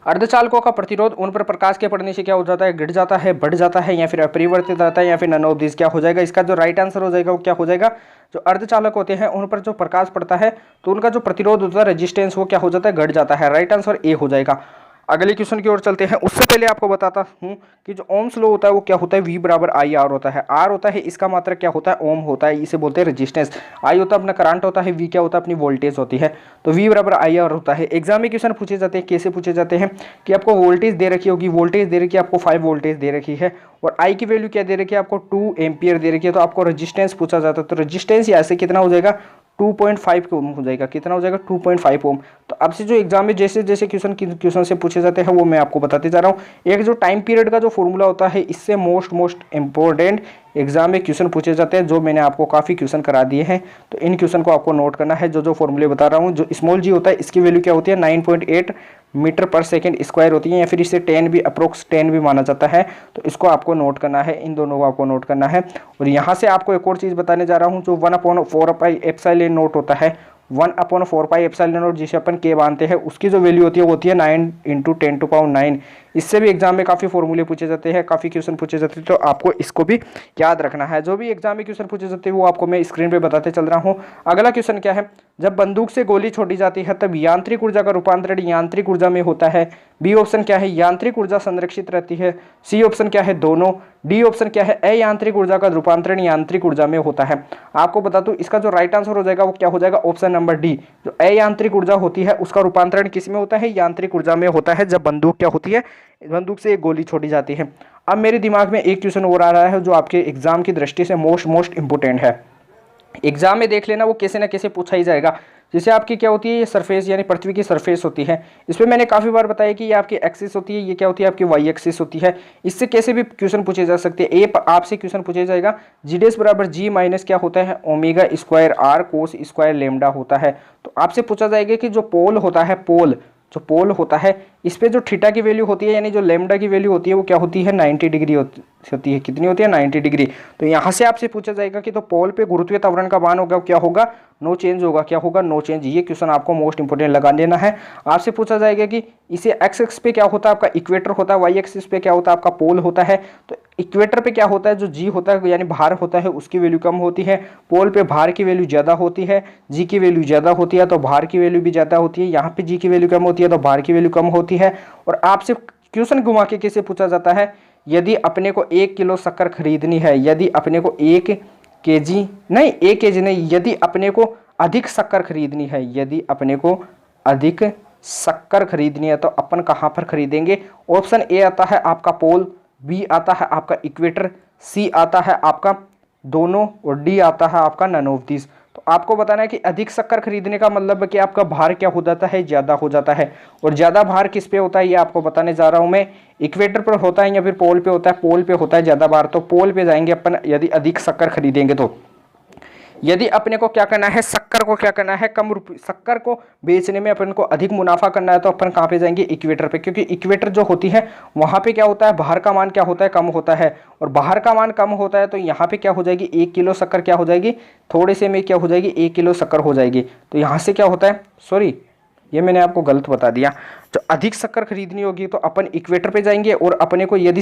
अर्धचालकों का प्रतिरोध उन पर प्रकाश के पड़ने से क्या हो जाता है, घट जाता है, बढ़ जाता है, या फिर अपरिवर्तित रहता है, या फिर नन ऑफ दिस क्या हो जाएगा। इसका जो राइट आंसर हो जाएगा वो क्या हो जाएगा, जो अर्धचालक होते हैं उन पर जो प्रकाश पड़ता है तो उनका जो प्रतिरोध होता है रेजिस्टेंस वो क्या हो जाता है, घट जाता है। राइट आंसर ए हो जाएगा। अगले क्वेश्चन की ओर चलते हैं। उससे पहले आपको बताता हूं कि जो ओम्स लॉ होता है वो क्या होता है, V = IR होता है। R होता है इसका मात्रक क्या होता है, ओम होता है, इसे बोलते हैं रेजिस्टेंस। I होता है अपना करंट होता है, V क्या होता है अपनी वोल्टेज होती है। तो V = IR होता है। एग्जाम में क्वेश्चन पूछे जाते हैं, कैसे पूछे जाते हैं कि आपको वोल्टेज दे रखी होगी, वोल्टेज दे रखी है आपको 5 वोल्टेज दे रखी है और I की वैल्यू क्या दे रखी है आपको 2 एम्पियर दे रखी है। तो आपको रेजिस्टेंस पूछा जाता है, तो रेजिस्टेंस यहाँ से कितना हो जाएगा 2.5 ओम हो जाएगा। कितना हो जाएगा 2.5 ओम। तो अब से जो एग्जाम में जैसे जैसे क्वेश्चन से पूछे जाते हैं वो मैं आपको बताते जा रहा हूँ। एक जो टाइम पीरियड का जो फॉर्मूला होता है इससे मोस्ट इंपॉर्टेंट एग्जाम में क्वेश्चन पूछे जाते हैं, जो मैंने आपको काफ़ी क्वेश्चन करा दिए हैं। तो इन क्वेश्चन को आपको नोट करना है। जो फॉर्मूले बता रहा हूँ, जो स्मॉल जी होता है इसकी वैल्यू क्या होती है 9.8 मीटर पर सेकंड स्क्वायर होती है, या फिर इसे 10 भी अप्रोक्स 10 भी माना जाता है। तो इसको आपको नोट करना है, इन दोनों को आपको नोट करना है। और यहाँ से आपको एक और चीज़ बताने जा रहा हूँ, जो 1/4πε होता है, 1/4πε जिसे अपन के मानते हैं, उसकी जो वैल्यू होती है वो होती है 9 × 10⁹ इससे भी एग्जाम में काफ़ी फॉर्मूले पूछे जाते हैं, काफ़ी क्वेश्चन पूछे जाते हैं। तो आपको इसको भी याद रखना है। जो भी एग्जाम में क्वेश्चन पूछे जाते हैं वो आपको मैं स्क्रीन पे बताते चल रहा हूँ। अगला क्वेश्चन क्या है, जब बंदूक से गोली छोड़ी जाती है तब यांत्रिक ऊर्जा का रूपांतरण यांत्रिक ऊर्जा में होता है। बी ऑप्शन क्या है, यांत्रिक ऊर्जा संरक्षित रहती है। सी ऑप्शन क्या है, दोनों। डी ऑप्शन क्या है, अयांत्रिक ऊर्जा का रूपांतरण यांत्रिक ऊर्जा में होता है। आपको बता दूं इसका जो राइट आंसर हो जाएगा वो क्या हो जाएगा, ऑप्शन नंबर डी। जो अयांत्रिक ऊर्जा होती है उसका रूपांतरण किस में होता है, यांत्रिक ऊर्जा में होता है, जब बंदूक क्या होती है, बंदूक से एक गोली छोड़ी जाती है। अब मेरे दिमाग में एक क्वेश्चन और आ रहा है जो आपके एग्जाम की दृष्टि से मोस्ट इंपोर्टेंट है। एग्जाम में देख लेना वो कैसे ना कैसे पूछा ही जाएगा। जैसे आपकी क्या होती है, ये सरफेस यानी पृथ्वी की सरफेस होती है। इस पर मैंने काफ़ी बार बताया कि ये आपकी एक्सिस होती है, ये क्या होती है, आपकी वाई एक्सिस होती है। इससे कैसे भी क्वेश्चन पूछे जा सकते हैं। ए आपसे क्वेश्चन पूछा जाएगा जीडेस बराबर जी माइनस क्या होता है, omega square R cos square lambda होता है। तो आपसे पूछा जाएगा कि जो पोल होता है, जो पोल होता है इस पे जो थीटा की वैल्यू होती है यानी जो लेमडा की वैल्यू होती है वो क्या होती है, 90 डिग्री होती है। कितनी होती है, 90 डिग्री। तो यहाँ से आपसे पूछा जाएगा कि तो पोल पे गुरुत्वीय त्वरण का मान होगा, क्या होगा, नो चेंज होगा। क्या होगा, नो चेंज। ये क्वेश्चन आपको मोस्ट इंपोर्टेंट लगा देना है। आपसे पूछा जाएगा कि इसे एक्स एक्स पे क्या होता है, आपका इक्वेटर होता है, वाई एक्सिस पे क्या होता है, आपका पोल होता है। तो इक्वेटर पे क्या होता है, जो जी होता है यानी भार होता है उसकी वैल्यू कम होती है। पोल पे भार की वैल्यू ज़्यादा होती है, जी की वैल्यू ज़्यादा होती है तो भार की वैल्यू भी ज़्यादा होती है। यहाँ पे जी की वैल्यू कम होती है तो भार की वैल्यू कम होती है। और आपसे क्वेश्चन घुमा के कैसे पूछा जाता है, यदि अपने को 1 किलो शक्कर खरीदनी है, यदि अपने को 1 केजी नहीं, 1 केजी नहीं, यदि अपने को अधिक शक्कर खरीदनी है, यदि अपने को अधिक शक्कर खरीदनी है तो अपन कहाँ पर खरीदेंगे। ऑप्शन ए आता है आपका पोल, बी आता है आपका इक्वेटर, सी आता है आपका दोनों और डी आता है आपका नन ऑफ दिस। तो आपको बताना है कि अधिक शक्कर खरीदने का मतलब है कि आपका भार क्या हो जाता है, ज़्यादा हो जाता है। और ज़्यादा भार किस पे होता है ये आपको बताने जा रहा हूँ मैं। इक्वेटर पर होता है या फिर पोल पे होता है, पोल पे होता है ज़्यादा भार, तो पोल पे जाएंगे अपन यदि अधिक शक्कर खरीदेंगे तो। यदि अपने को क्या करना है, शक्कर को क्या करना है, शक्कर को बेचने में अपन को अधिक मुनाफा करना है तो अपन कहाँ पे जाएंगे, इक्वेटर पे। क्योंकि इक्वेटर जो होती है वहाँ पे क्या होता है, बाहर का मान क्या होता है, कम होता है। और बाहर का मान कम होता है तो यहाँ पे क्या हो जाएगी, 1 किलो शक्कर क्या हो जाएगी, थोड़े से में क्या हो जाएगी, 1 किलो शक्कर हो जाएगी। तो यहाँ से क्या होता है, सॉरी ये मैंने आपको गलत बता दिया। जो अधिक शक्कर खरीदनी होगी तो अपन इक्वेटर पे जाएंगे, और अपने को यदि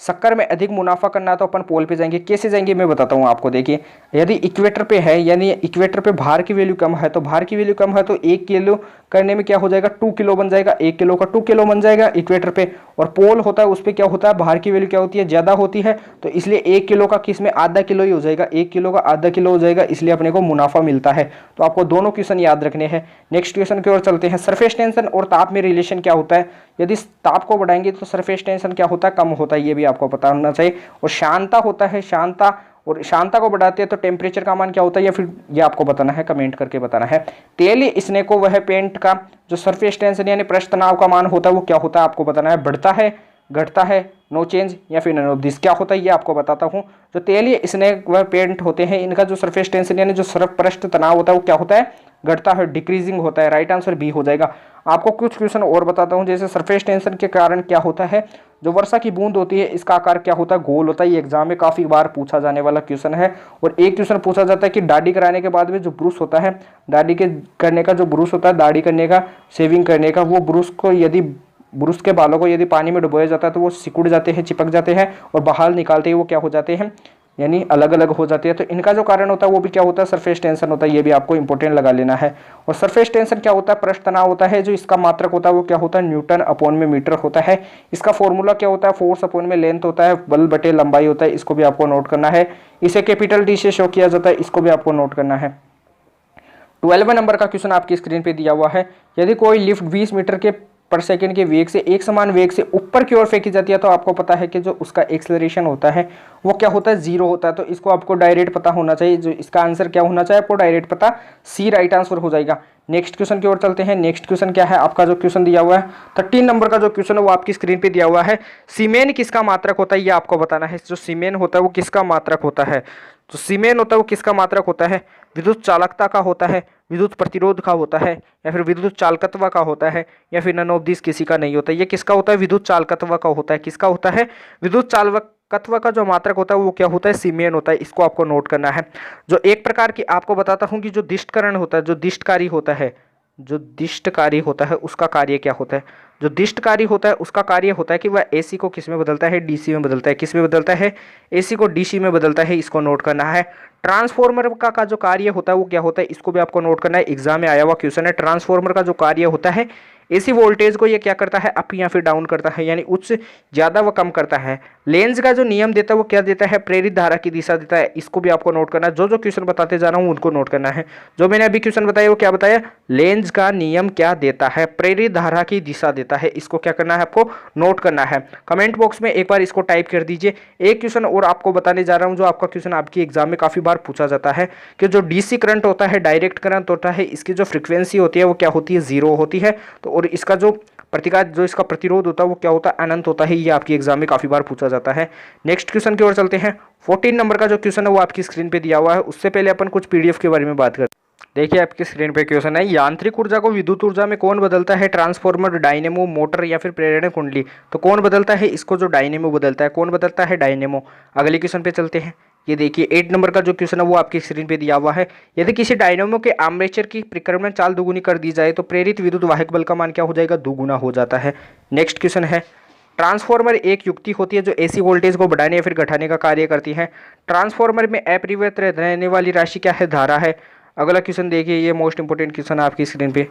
शक्कर में अधिक मुनाफा करना है तो अपन पोल पे जाएंगे। कैसे जाएंगे मैं बताता हूँ आपको। देखिए यदि इक्वेटर पे है यानी इक्वेटर पे भार की वैल्यू कम है, तो भार की वैल्यू कम है तो 1 किलो करने में क्या हो जाएगा, 2 किलो बन जाएगा, 1 किलो का 2 किलो बन जाएगा इक्वेटर पे। और पोल होता है उस पर क्या होता है, भार की वैल्यू क्या होती है, ज़्यादा होती है। तो इसलिए 1 किलो का किस में आधा किलो ही हो जाएगा, 1 किलो का आधा किलो हो जाएगा, इसलिए अपने को मुनाफा मिलता है। तो आपको दोनों क्वेश्चन याद रखने हैं। नेक्स्ट क्वेश्चन की ओर चलते हैं। सरफेस टेंशन और ताप में रिलेशन क्या होता है। यदि ताप को बढ़ाएंगे तो सरफेस टेंशन क्या होता है, कम होता है, ये भी आपको पता होना चाहिए। और शांता होता है, शांता, और शांता को बढ़ाते हैं तो टेम्परेचर का मान क्या होता है, या फिर ये आपको बताना है, कमेंट करके बताना है। तेल स्नेक को वह पेंट का जो सरफेस टेंशन यानी पृष्ठ तनाव का मान होता है वो क्या होता है, आपको बताना है। बढ़ता है, घटता है, नो चेंज, या फिर नन ऑफ दिस क्या होता है ये आपको बताता हूँ। जो तेल स्नेक व पेंट होते हैं इनका जो सरफेस टेंशन यानी जो सरफ पृष्ठ तनाव होता है वो क्या होता है, घटता है, डिक्रीजिंग होता है। राइट आंसर बी हो जाएगा। आपको कुछ क्वेश्चन और बताता हूँ। जैसे सरफेस टेंशन के कारण क्या होता है, जो वर्षा की बूंद होती है इसका आकार क्या होता है, गोल होता है। ये एग्जाम में काफ़ी बार पूछा जाने वाला क्वेश्चन है। और एक क्वेश्चन पूछा जाता है कि दाढ़ी कराने के बाद में जो ब्रुश होता है, दाढ़ी के करने का जो ब्रुश होता है, दाढ़ी करने का, शेविंग करने का, वो ब्रुश को यदि ब्रुश के बालों को यदि पानी में डुबोया जाता है तो वो सिकुड़ जाते हैं, चिपक जाते हैं, और बाहर निकालते ही वो क्या हो जाते हैं, यानी अलग अलग हो जाती है। तो इनका जो कारण होता है वो भी क्या होता है, सरफेस टेंशन होता है। ये भी आपको इंपॉर्टेंट लगा लेना है। और सरफेस टेंशन क्या होता है, पृष्ठ तनाव होता है। जो इसका मात्रक होता है वो क्या होता है, न्यूटन अपॉन में मीटर होता है। इसका फॉर्मूला क्या होता है, फोर्स अपॉन में लेंथ होता है, बल बटे लंबाई होता है। इसको भी आपको नोट करना है। इसे कैपिटल डी से शो किया जाता है, इसको भी आपको नोट करना है। 12वें नंबर का क्वेश्चन आपकी स्क्रीन पे दिया हुआ है। यदि कोई लिफ्ट 20 मीटर के पर सेकंड के वेग से एक समान वेग से ऊपर की ओर फेंकी जाती है तो आपको पता है कि जो उसका एक्सेलरेशन होता है वो क्या होता है, 0 होता है। तो इसको आपको डायरेक्ट पता होना चाहिए। जो इसका आंसर क्या होना चाहिए, आपको डायरेक्ट पता, सी राइट आंसर हो जाएगा। नेक्स्ट क्वेश्चन की ओर चलते हैं। नेक्स्ट क्वेश्चन क्या है, आपका जो क्वेश्चन दिया हुआ है 13 नंबर का जो क्वेश्चन है वो आपकी स्क्रीन पे दिया हुआ है। सीमेन किसका मात्रक होता है, ये आपको बताना है। जो सीमेन होता है वो किसका मात्रक होता है, जो सीमेन होता है वो किसका मात्रक होता है, विद्युत चालकता का होता है, विद्युत प्रतिरोध का होता है, या फिर विद्युत चालकत्व का होता है, या फिर नन ऑफ दिस किसी का नहीं होता। ये किसका होता है, विद्युत चालकत्व का होता है। किसका होता है, विद्युत चालकत्व का जो मात्रक होता है वो क्या होता है, सीमेन होता है। इसको आपको नोट करना है। जो एक प्रकार की आपको बताता हूँ कि जो दिष्टकरण होता है, जो दिष्टकारी होता है, जो दिष्ट कार्य होता है उसका कार्य क्या होता है? जो दिष्ट कार्य होता है उसका कार्य होता है कि वह एसी को किस में बदलता है? डीसी में बदलता है। किस में बदलता है? एसी को डीसी में बदलता है। इसको नोट करना है। ट्रांसफॉर्मर का जो कार्य होता है वो क्या होता है? इसको भी आपको नोट करना है। एग्जाम में आया हुआ क्वेश्चन है। ट्रांसफॉर्मर का जो कार्य होता है, एसी वोल्टेज को ये क्या करता है? अप या फिर डाउन करता है, यानी उच्च ज़्यादा व कम करता है। लेंज का जो नियम देता है वो क्या देता है? प्रेरित धारा की दिशा देता है। इसको भी आपको नोट करना है। जो जो क्वेश्चन बताते जा रहा हूँ उनको नोट करना है। जो मैंने अभी क्वेश्चन बताया वो क्या बताया? लेंज का नियम क्या देता है? प्रेरित धारा की दिशा देता है। इसको क्या करना है? आपको नोट करना है। कमेंट बॉक्स में एक बार इसको टाइप कर दीजिए। एक क्वेश्चन और आपको बताने जा रहा हूँ, जो आपका क्वेश्चन आपकी एग्जाम में काफी बार पूछा जाता है कि जो डीसी करंट होता है, डायरेक्ट करंट होता है, इसकी जो फ्रीक्वेंसी होती है वो क्या होती है? 0 होती है। तो और इसका जो प्रतिकार, जो इसका प्रतिरोध होता है वो क्या होता है? अनंत होता है। ये आपकी एग्जाम में काफी बार पूछा जाता है। नेक्स्ट क्वेश्चन की ओर चलते हैं। 14 नंबर का जो क्वेश्चन है वो आपकी स्क्रीन पे दिया हुआ है। उससे पहले अपन कुछ पीडीएफ के बारे में बात करते हैं। देखिए आपकी स्क्रीन पे क्वेश्चन है, यांत्रिक ऊर्जा को विद्युत ऊर्जा में कौन बदलता है? ट्रांसफॉर्मर, डायनेमो, मोटर या फिर प्रेरण कुंडली? तो कौन बदलता है इसको? जो डायनेमो बदलता है। कौन बदलता है? डायनेमो। अगले क्वेश्चन पे चलते हैं। ये देखिए 8 नंबर का जो क्वेश्चन है वो आपकी स्क्रीन पे दिया हुआ है। यदि किसी डायनेमो के आर्मेचर की परिक्रमण चाल दोगुनी कर दी जाए तो प्रेरित विद्युत वाहक बल का मान क्या हो जाएगा? दोगुना हो जाता है। नेक्स्ट क्वेश्चन है, ट्रांसफॉर्मर एक युक्ति होती है जो एसी वोल्टेज को बढ़ाने या फिर घटाने का कार्य करती है। ट्रांसफॉर्मर में अपरिवर्तित रहने वाली राशि क्या है? धारा है। अगला क्वेश्चन देखिए, ये मोस्ट इंपोर्टेंट क्वेश्चन है आपकी स्क्रीन पे।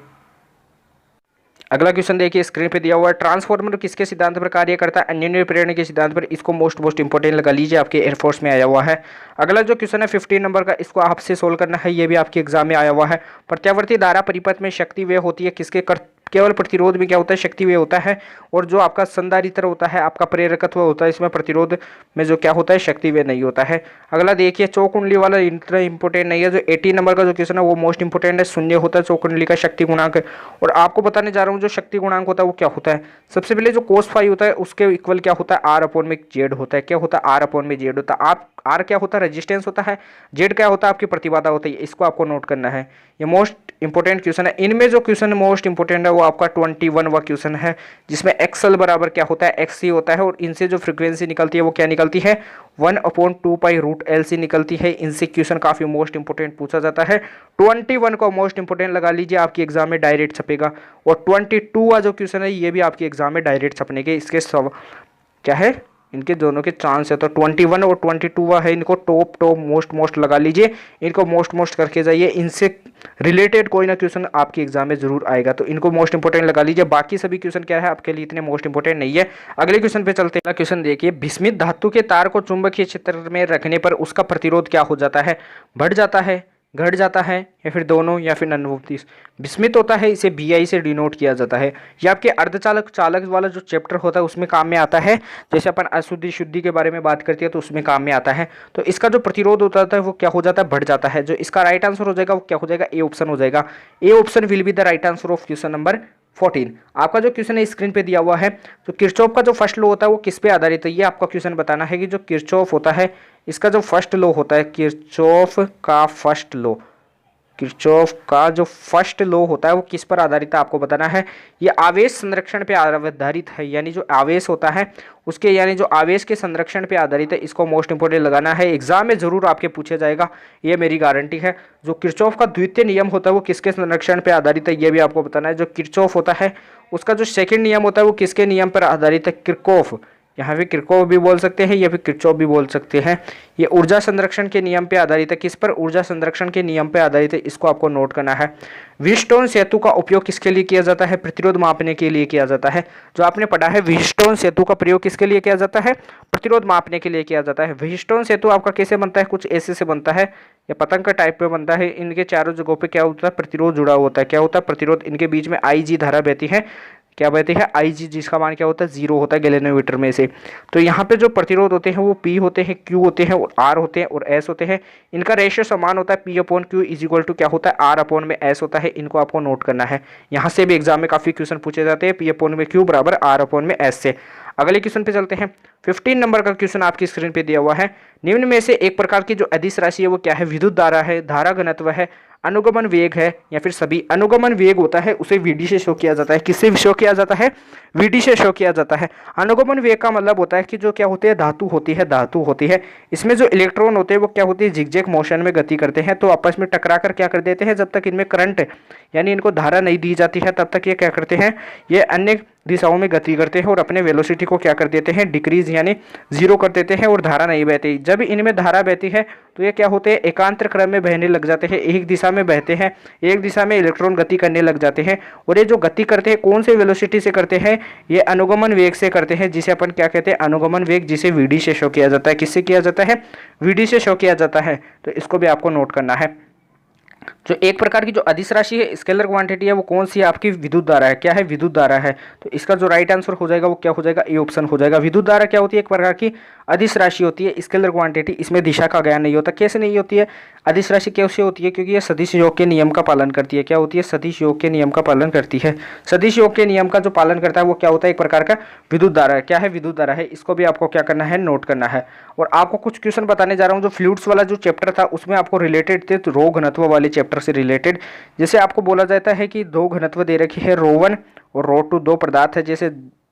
अगला क्वेश्चन देखिए स्क्रीन पे दिया हुआ है, ट्रांसफॉर्मर किसके सिद्धांत पर कार्य करता है? अन्योन्य प्रेरणा के सिद्धांत पर। इसको मोस्ट इंपोर्टेंट लगा लीजिए, आपके एयरफोर्स में आया हुआ है। अगला जो क्वेश्चन है 15 नंबर का, इसको आपसे सोल्व करना है। ये भी आपके एग्जाम में आया हुआ है। प्रत्यावर्ती धारा परिपथ में शक्ति वे होती है किसके? केवल प्रतिरोध में क्या होता है? शक्ति वे होता है। और जो आपका संधारित्र होता है, आपका प्रेरकत्व होता है, इसमें प्रतिरोध में जो क्या होता है? शक्ति वे नहीं होता है। अगला देखिए, चौकुंडली वाला इतना इंपोर्टेंट नहीं है। जो 18 नंबर का जो क्वेश्चन है वो मोस्ट इंपोर्टेंट है। शून्य होता है चौकुंडली का शक्ति गुणांक। और आपको बताने जा रहा हूँ जो शक्ति गुणांक होता है वो क्या होता है। सबसे पहले जो cos फाई होता है उसके इक्वल क्या होता है? आर अपॉन में जेड होता है। क्या होता है? आर अपॉन में जेड होता है। आप आर क्या होता है? रेजिस्टेंस होता है। जेड क्या होता है? आपकी प्रतिबाधा होती है। इसको आपको नोट करना है। ये मोस्ट इंपोर्टेंट क्वेश्चन है। इनमें जो क्वेश्चन मोस्ट इंपोर्टेंट है वो आपका 21वां क्वेश्चन है, जिसमें एक्सएल बराबर क्या होता है? एक्स सी होता है। और इनसे जो फ्रीक्वेंसी निकलती है वो क्या निकलती है? 1/2π√LC निकलती है। इनसे क्वेश्चन काफी मोस्ट इंपोर्टेंट पूछा जाता है। 21 को मोस्ट इंपोर्टेंट लगा लीजिए, आपकी एग्जाम में डायरेक्ट छपेगा। और 22वां जो क्वेश्चन है ये भी आपके एग्जाम में डायरेक्ट छपने के इसके सब क्या है? इनके दोनों के चांस है। तो 21 और 22 है, इनको टॉप मोस्ट लगा लीजिए। इनको मोस्ट करके जाइए। इनसे रिलेटेड कोई ना क्वेश्चन आपके एग्जाम में जरूर आएगा, तो इनको मोस्ट इंपोर्टेंट लगा लीजिए। बाकी सभी क्वेश्चन क्या है आपके लिए इतने मोस्ट इंपोर्टेंट नहीं है। अगले क्वेश्चन पे चलते हैं। क्वेश्चन देखिए, भीष्मित धातु के तार को चुंबकीय क्षेत्र में रखने पर उसका प्रतिरोध क्या हो जाता है? बढ़ जाता है, घट जाता है, या फिर दोनों, या फिर नन ऑफ दिस। विस्मित होता है, इसे BI से डिनोट किया जाता है। ये आपके अर्धचालक चालक वाला जो चैप्टर होता है उसमें काम में आता है। जैसे अपन अशुद्धि शुद्धि के बारे में बात करते हैं तो उसमें काम में आता है। तो इसका जो प्रतिरोध होता है वो क्या हो जाता है? बढ़ जाता है। जो इसका राइट आंसर हो जाएगा वो क्या हो जाएगा? ए ऑप्शन हो जाएगा। A option will be the right answer of question number 14। आपका जो क्वेश्चन है स्क्रीन पे दिया हुआ है, तो किरचॉफ का जो फर्स्ट लॉ होता है वो किस पे आधारित है? ये आपका क्वेश्चन बताना है कि जो किरचॉफ होता है इसका जो फर्स्ट लॉ होता है, किरचॉफ का फर्स्ट लॉ, किरचॉफ का जो फर्स्ट लॉ होता है वो किस पर आधारित है आपको बताना है। ये आवेश संरक्षण पे आधारित है, यानी जो आवेश होता है उसके, यानी जो आवेश के संरक्षण पे आधारित है। इसको मोस्ट इंपोर्टेंट लगाना है, एग्जाम में जरूर आपके पूछा जाएगा, ये मेरी गारंटी है। जो किरचॉफ का द्वितीय नियम होता है वो किसके संरक्षण पे आधारित है, ये भी आपको बताना है। जो किरचॉफ होता है उसका जो सेकेंड नियम होता है वो किसके नियम पर आधारित है? किरकॉफ। यहाँ पे किरकॉफ भी बोल सकते हैं या फिर किरचॉफ भी बोल सकते हैं। ये ऊर्जा संरक्षण के नियम पे आधारित है। किस पर? ऊर्जा संरक्षण के नियम पे आधारित है। इसको आपको नोट करना है। व्हीटस्टोन सेतु का उपयोग किसके लिए किया जाता है? प्रतिरोध मापने के लिए किया जाता है। जो आपने पढ़ा है, व्हीटस्टोन सेतु का प्रयोग किसके लिए किया जाता है? प्रतिरोध मापने के लिए किया जाता है। व्हीटस्टोन सेतु आपका कैसे बनता है? कुछ ऐसे से बनता है, या पतंग का टाइप में बनता है। इनके चारों जगहों पे क्या होता है? प्रतिरोध जुड़ा होता है। क्या होता है? प्रतिरोध। इनके बीच में IG धारा बहती है। क्या बहती है? IG, जिसका मान क्या होता है? 0 होता है गैलोमीटर में से। तो यहाँ पे जो प्रतिरोध होते हैं वो P होते हैं, Q होते हैं, और R होते हैं, और S होते हैं। इनका रेशियो समान होता है, P/Q इज इक्वल टू क्या होता है? R में S होता है। इनको आपको नोट करना है। यहाँ से भी एग्जाम में काफी क्वेश्चन पूछे जाते हैं, P/Q बराबर R में S से। अगले क्वेश्चन पे चलते हैं। 15 नंबर का क्वेश्चन आपकी स्क्रीन पे दिया हुआ है। निम्न में से एक प्रकार की जो अदिश राशि है वो क्या है? विद्युत धारा है, धारा घनत्व है, अनुगमन वेग है या फिर सभी अनुगमन वेग होता है उसे वीडी से शो किया जाता है। किससे शो किया जाता है? वीडी से शो किया जाता है। अनुगमन वेग का मतलब होता है कि जो क्या होती है, धातु होती है, इसमें जो इलेक्ट्रॉन होते हैं वो क्या होती है, जिगजैग मोशन में गति करते हैं, तो आपस में टकरा कर क्या कर देते हैं, जब तक इनमें करंट यानी इनको धारा नहीं दी जाती है तब तक ये क्या करते हैं, ये अन्य दिशाओं में गति करते हैं और अपने वेलोसिटी को क्या कर देते हैं, डिक्रीज यानी जीरो कर देते हैं और धारा नहीं बहती। जब इनमें धारा बहती है तो ये क्या होते हैं, एकांतर क्रम में बहने लग जाते हैं, एक दिशा में बहते हैं, एक दिशा में इलेक्ट्रॉन गति करने लग जाते हैं। और ये जो गति करते हैं कौन से वेलोसिटी से करते हैं, ये अनुगमन वेग से करते हैं, जिसे अपन क्या कहते हैं, अनुगमन वेग, जिसे वीडी से शो किया जाता है। किससे किया जाता है? वीडी से शो किया जाता है। तो इसको भी आपको नोट करना है। जो एक प्रकार की जो अदिश राशि है, स्केलर क्वांटिटी है, वो कौन सी है, आपकी विद्युत धारा है। क्या है? विद्युत धारा है। तो इसका जो राइट आंसर हो जाएगा वो क्या हो जाएगा, ए ऑप्शन हो जाएगा। विद्युत धारा क्या होती है? एक प्रकार की अदिश राशि होती है, स्केलर क्वांटिटी, इसमें दिशा का ज्ञान नहीं होता। कैसे नहीं होती है? अदिश राशि कैसे होती है? क्योंकि ये सदिश योग के नियम का पालन करती है। क्या होती है? सदिश योग के नियम का पालन करती है। सदिश योग के नियम का जो पालन करता है वो क्या होता है, एक प्रकार का विद्युत धारा है। क्या है? विद्युत धारा है। इसको भी आपको क्या करना है, नोट करना है। और आपको कुछ क्वेश्चन बताने जा रहा हूँ, जो फ्लूइड्स वाला जो चैप्टर था उसमें आपको रिलेटेड थे, तो रो घनत्व वाले चैप्टर से रिलेटेड। जैसे आपको बोला जाता है कि दो घनत्व दे रखी है, रो1 और रो2, दो पदार्थ है, जैसे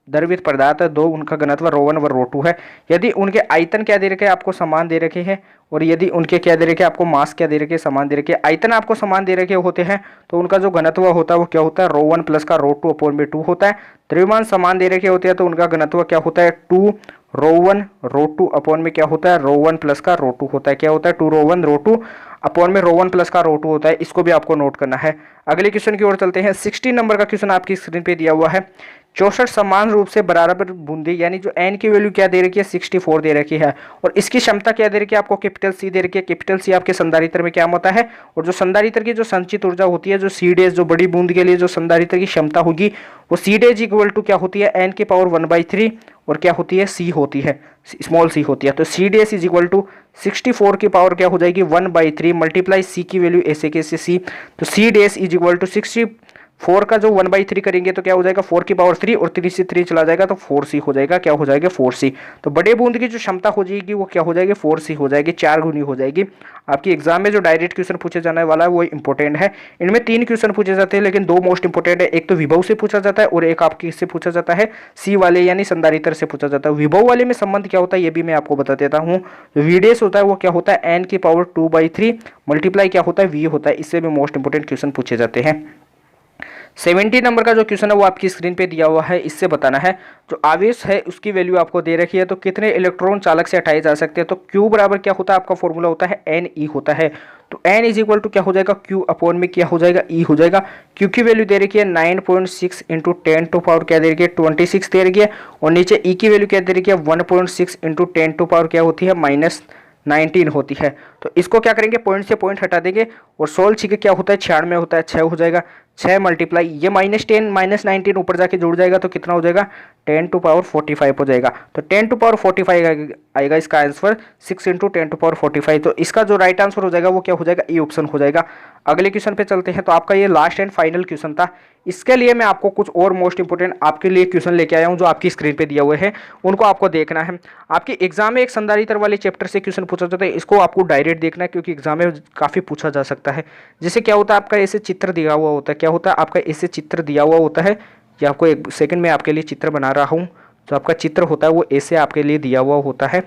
द्रवित पदार्थ है, दो, उनका घनत्व रो1 व रो2 है। यदि उनके आयतन क्या दे रखे हैं, आपको समान दे रखे हैं, और यदि उनके क्या दे रखे हैं, आपको मास क्या दे रखे हैं, समान दे रखे हैं, आयतन आपको समान दे रखे होते हैं, तो उनका जो घनत्व होता है वो क्या होता है, रो1 प्लस का रो2 अपॉन में 2 होता है। द्रव्यमान समान दे रखे होते हैं तो उनका घनत्व क्या होता है, 2 रो1 रो2 अपॉन में क्या होता है, रो1 प्लस का रो2 होता है। क्या होता है? 2 रो1 रो2 अपॉन में रो1 प्लस का रो2 होता है। इसको भी आपको नोट करना है। अगले क्वेश्चन की ओर चलते हैं। 16 नंबर का क्वेश्चन आपकी स्क्रीन पे दिया हुआ है। 64 समान रूप से बराबर बूंदी, यानी जो एन की वैल्यू क्या दे रखी है, 64 दे रखी है, और इसकी क्षमता क्या दे रखी है, आपको कैपिटल सी दे रखी है। कैपिटल सी आपके संधारित्र में क्या होता है, और जो संधारित्र की जो संचित ऊर्जा होती है, जो सी डेज, जो बड़ी बूंद के लिए जो संधारित्र की क्षमता होगी, वो सी डेज इक्वल टू क्या होती है, एन की पावर 1/3, और क्या होती है, सी होती है, स्मॉल सी होती है। तो सी डेज इज इक्वल टू 64 की पावर क्या हो जाएगी, 1/3 मल्टीप्लाई सी की वैल्यू ऐसे कैसे सी, तो सी डेज इज इक्वल टू 64 का जो 1/3 करेंगे तो क्या हो जाएगा, 4 की पावर 3, और 3 से 3 चला जाएगा तो 4c हो जाएगा। क्या हो जाएगा, 4c। तो बड़े बूंद की जो क्षमता हो जाएगी वो क्या हो जाएगी, 4c हो जाएगी, 4 गुनी हो जाएगी। आपकी एग्जाम में जो डायरेक्ट क्वेश्चन पूछे जाने वाला है वो इंपॉर्टेंट है। इनमें 3 क्वेश्चन पूछे जाते हैं, लेकिन 2 मोस्ट इंपॉर्टेंट है। एक तो विभव से पूछा जाता है और एक आपकी इससे पूछा जाता है, सी वाले यानी संधारित्र से पूछा जाता है। विभव वाले में संबंध क्या होता है ये भी मैं आपको बता देता हूँ। जो वीडेस होता है वो क्या होता है, एन की पावर 2/3 मल्टीप्लाई क्या होता है, वी होता है। इससे भी मोस्ट इंपॉर्टेंट क्वेश्चन पूछे जाते हैं। 70 नंबर का जो क्वेश्चन है वो आपकी स्क्रीन पे दिया हुआ है। इससे बताना है जो आवेश है उसकी वैल्यू आपको दे रखी है, तो कितने इलेक्ट्रॉन चालक से हटाए जा सकते हैं। तो Q बराबर क्या होता है, आपका फॉर्मूला होता है NE होता है। तो N इज इक्वल टू क्या हो जाएगा, Q अपॉन में क्या हो जाएगा, E हो जाएगा। Q की वैल्यू दे रखी है 9.6 इंटू 10 टू पावर क्या दे रखी है, 26 दे रखी है, और नीचे E की वैल्यू क्या दे रखी है, 1.6 इंटू 10 टू पावर क्या होती है, -19 होती है। तो इसको क्या करेंगे, पॉइंट से पॉइंट हटा देंगे, और 16 छिके क्या होता है, 96 होता है, 6 हो जाएगा। 6 मल्टीप्लाई ये -10 -19 ऊपर जाके जुड़ जाएगा तो कितना हो जाएगा, 10 टू पावर 45 हो जाएगा। तो 10 टू पावर 45 आएगा इसका आंसर, 6 इंटू 10 टू पावर 45। तो इसका जो राइट आंसर हो जाएगा वो क्या हो जाएगा, ई ऑप्शन हो जाएगा। अगले क्वेश्चन पे चलते हैं। तो आपका ये लास्ट एंड फाइनल क्वेश्चन था। इसके लिए मैं आपको कुछ और मोस्ट इंपोर्टेंट आपके लिए क्वेश्चन लेके आया हूँ जो आपकी स्क्रीन पे दिए हुए हैं, उनको आपको देखना है। आपके एग्जाम में एक संधारित्र वाले चैप्टर से क्वेश्चन पूछा जाता है, इसको आपको डायरेक्ट देखना है क्योंकि एग्जाम में काफ़ी पूछा जा सकता है। जैसे क्या होता है, आपका ऐसे चित्र दिया हुआ होता है, क्या होता है, आपका ऐसे चित्र दिया हुआ होता है। ये आपको एक सेकंड में आपके लिए चित्र बना रहा हूँ। जो आपका चित्र होता है वो ऐसे आपके लिए दिया हुआ होता है,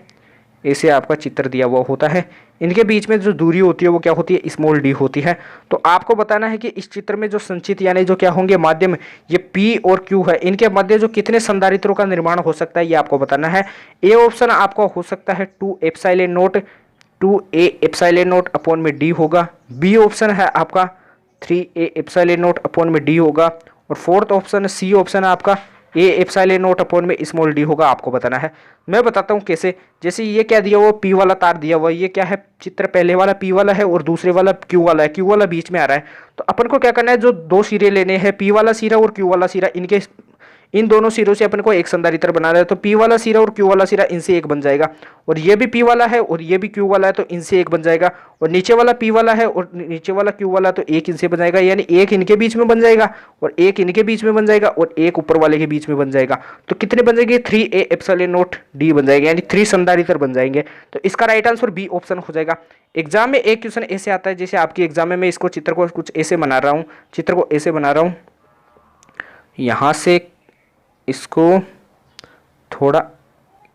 ऐसे आपका चित्र दिया हुआ होता है। इनके बीच में जो दूरी होती है वो क्या होती है, स्मॉल डी होती है। तो आपको बताना है कि इस चित्र में जो संचित यानी जो क्या होंगे माध्यम, ये P और Q है, इनके मध्य जो कितने संधारित्रों का निर्माण हो सकता है ये आपको बताना है। ए ऑप्शन आपको हो सकता है 2 epsilon not 2a epsilon not upon में D होगा। बी ऑप्शन है आपका 3a एप्सिलॉन नॉट अपॉन में D होगा, और फोर्थ ऑप्शन सी ऑप्शन है आपका ए एप्सिलॉन नॉट अपॉन में स्मॉल डी होगा। आपको बताना है, मैं बताता हूँ कैसे। जैसे ये क्या दिया हुआ, P वाला तार दिया हुआ, ये क्या है, चित्र पहले वाला P वाला है और दूसरे वाला Q वाला है, Q वाला बीच में आ रहा है। तो अपन को क्या करना है, जो 2 सिरे लेने हैं, P वाला सिरा और Q वाला सिरा, इनके इन दोनों सिरों से अपन को एक संधारित्र बना रहा है। तो P वाला सिरा और Q वाला सिरा इनसे एक बन जाएगा, और ये भी P वाला है और ये भी Q वाला है तो इनसे एक बन जाएगा, और नीचे वाला P वाला है और नीचे वाला Q वाला तो एक इनसे बन जाएगा, यानी एक इनके बीच में बन जाएगा और एक इनके बीच में बन जाएगा और एक ऊपर वाले के बीच में बन जाएगा। तो कितने बन जाएंगे, 3a एप्सिलॉन नॉट D बन जाएगा, यानी 3 संधारित्र बन जाएंगे। तो इसका राइट आंसर बी ऑप्शन हो जाएगा। एग्जाम में एक क्वेश्चन ऐसे आता है, जैसे आपकी एग्जाम में मैं इसको चित्र को कुछ ऐसे बना रहा हूँ, चित्र को ऐसे बना रहा हूँ, यहाँ से इसको थोड़ा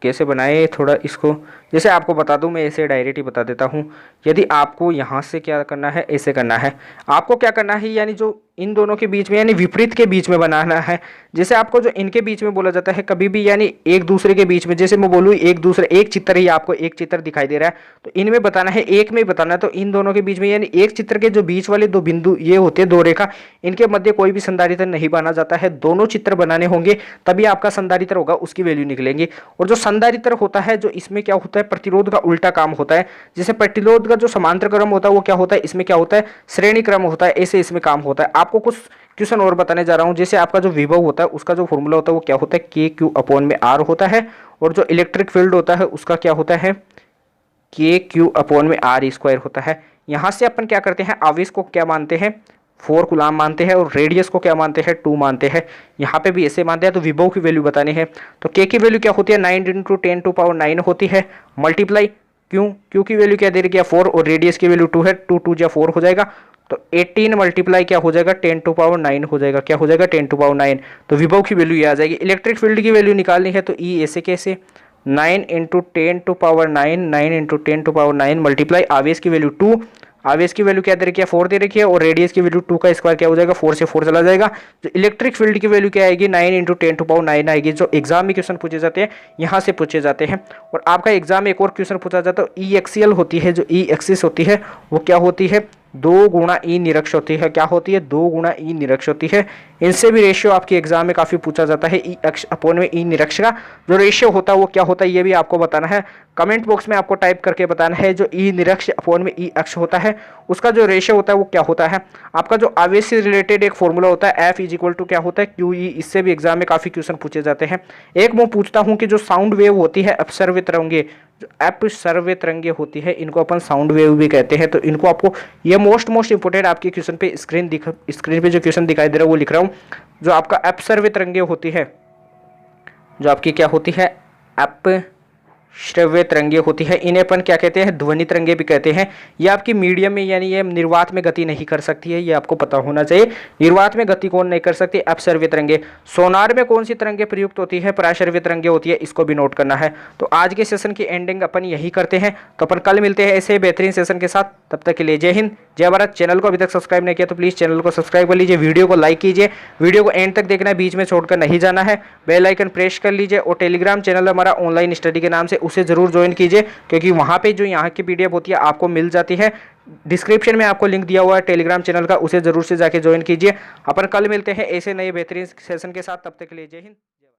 कैसे बनाए, थोड़ा इसको जैसे आपको बता दूं, मैं ऐसे डायरेक्ट ही बता देता हूं। यदि आपको यहाँ से क्या करना है, ऐसे करना है, आपको क्या करना है, यानी जो इन दोनों के बीच में यानी विपरीत के बीच में बनाना है। जैसे आपको जो इनके बीच में बोला जाता है कभी भी, यानी एक दूसरे के बीच में, जैसे मैं बोलूँ एक दूसरे, एक चित्र ही आपको एक चित्र दिखाई दे रहा है, तो इनमें बताना है, एक में बताना है, तो इन दोनों के बीच में यानी एक चित्र के जो बीच वाले दो बिंदु ये होते हैं, दो रेखा, इनके मध्य कोई भी संधारित्र नहीं बना जाता है। दोनों चित्र बनाने होंगे तभी आपका संधारित्र होगा, उसकी वैल्यू निकलेंगी। और जो संधारित्र होता है, जो इसमें क्या होता है, प्रतिरोध का उल्टा काम होता है। जैसे प्रतिरोध का जो समांतर क्रम होता है वो क्या होता है, इसमें क्या होता है, श्रेणी क्रम होता है, ऐसे इसमें काम होता है। आपको कुछ क्वेश्चन और बताने जा रहा हूं। जैसे आपका जो विभव होता है उसका जो फॉर्मूला होता है वो क्या होता है, के क्यू अपॉन में आर होता है, और जो इलेक्ट्रिक फील्ड होता है उसका क्या होता है, के क्यू अपॉन में आर स्क्वायर होता है। यहां से अपन क्या करते हैं, आवेश को क्या मानते हैं, 4 कूलाम मानते हैं, और रेडियस को क्या मानते हैं, 2 मानते हैं। यहाँ पे भी ऐसे मानते हैं। तो विभव की वैल्यू बतानी है, तो के की वैल्यू क्या होती है, 9 × 10⁻9 होती है, मल्टीप्लाई क्यू की वैल्यू क्या दे रही है, 4, और रेडियस की वैल्यू 2 है, 2 2 जा 4 हो जाएगा, तो 18 मल्टीप्लाई क्या हो जाएगा, 10⁻9 हो जाएगा, क्या हो जाएगा, 10⁻9। तो विभव की वैल्यू ये आ जाएगी। इलेक्ट्रिक फील्ड की वैल्यू निकालनी है, तो ई ऐसे कैसे, 9 × 10⁻9, 9 × 10⁻9 मल्टीप्लाई आवेश की वैल्यू 2, आवेश की वैल्यू क्या दे रखी है, 4 दे रखी है, और रेडियस की वैल्यू 2 का स्क्वायर क्या हो जाएगा, 4 से 4 चला जाएगा। जो इलेक्ट्रिक फील्ड की वैल्यू क्या आएगी, 9 × 10⁻9 आएगी। जो एग्जाम में क्वेश्चन पूछे जाते हैं यहाँ से पूछे जाते हैं। और आपका एग्जाम में एक और क्वेश्चन पूछा जाता है, ई एक्सियल होती है, जो ई एक्सिस होती है वो क्या होती है, 2 × ई निरक्ष होती है। क्या होती है, 2 × ई निरक्ष होती है। इनसे भी रेशियो आपके एग्जाम में काफी पूछा जाता है। ई अक्ष अपॉन में ई निरक्ष का जो रेशियो होता है वो क्या होता है, ये भी आपको बताना है। कमेंट बॉक्स में आपको टाइप करके बताना है, जो ई निरक्ष अपॉन में ई अक्ष होता है उसका जो रेशियो होता है वो क्या होता है। आपका जो आवेश से रिलेटेड एक फॉर्मूला होता है, एफ इज इक्वल टू क्या होता है, क्यू ई। इससे भी एग्जाम में काफी क्वेश्चन पूछे जाते हैं। एक मैं पूछता हूँ कि जो साउंड वेव होती है, अपसर्व्य तरंगे, जो अपसर्व्य तरंगे होती है, इनको अपन साउंड वेव भी कहते हैं। तो इनको आपको, ये मोस्ट इंपोर्टेंट आपके क्वेश्चन पे स्क्रीन पे जो क्वेश्चन दिखाई दे रहा है वो लिख रहा हूँ। जो आपका अपसर्व्य तरंगे होती है, जो आपकी क्या होती है, अपश्रव्य तरंगे होती है, इन्हें अपन क्या कहते हैं, ध्वनि तरंगे भी कहते हैं। ये आपकी मीडियम में यानी ये निर्वात में गति नहीं कर सकती है, ये आपको पता होना चाहिए। निर्वात में गति कौन नहीं कर सकती, अपसर्व्य तरंगे। सोनार में कौन सी तरंगे प्रयुक्त होती है, पराश्रव्य तरंगे होती है, इसको भी नोट करना है। तो आज के सेशन की एंडिंग अपन यही करते हैं। तो अपन कल मिलते हैं ऐसे बेहतरीन सेशन के साथ। तब तक के लिए जय हिंद, जय भारत। चैनल को अभी तक सब्सक्राइब नहीं किया तो प्लीज़ चैनल को सब्सक्राइब कर लीजिए, वीडियो को लाइक कीजिए, वीडियो को एंड तक देखना है, बीच में छोड़कर नहीं जाना है। बेल आइकन प्रेस कर लीजिए, और टेलीग्राम चैनल हमारा ऑनलाइन स्टडी के नाम से, उसे जरूर ज्वाइन कीजिए, क्योंकि वहाँ पे जो यहाँ की पीडीएफ होती है आपको मिल जाती है। डिस्क्रिप्शन में आपको लिंक दिया हुआ है टेलीग्राम चैनल का, उसे जरूर से जाके ज्वाइन कीजिए। अपन कल मिलते हैं ऐसे नए बेहतरीन सेशन के साथ। तब तक के लिए जय हिंद।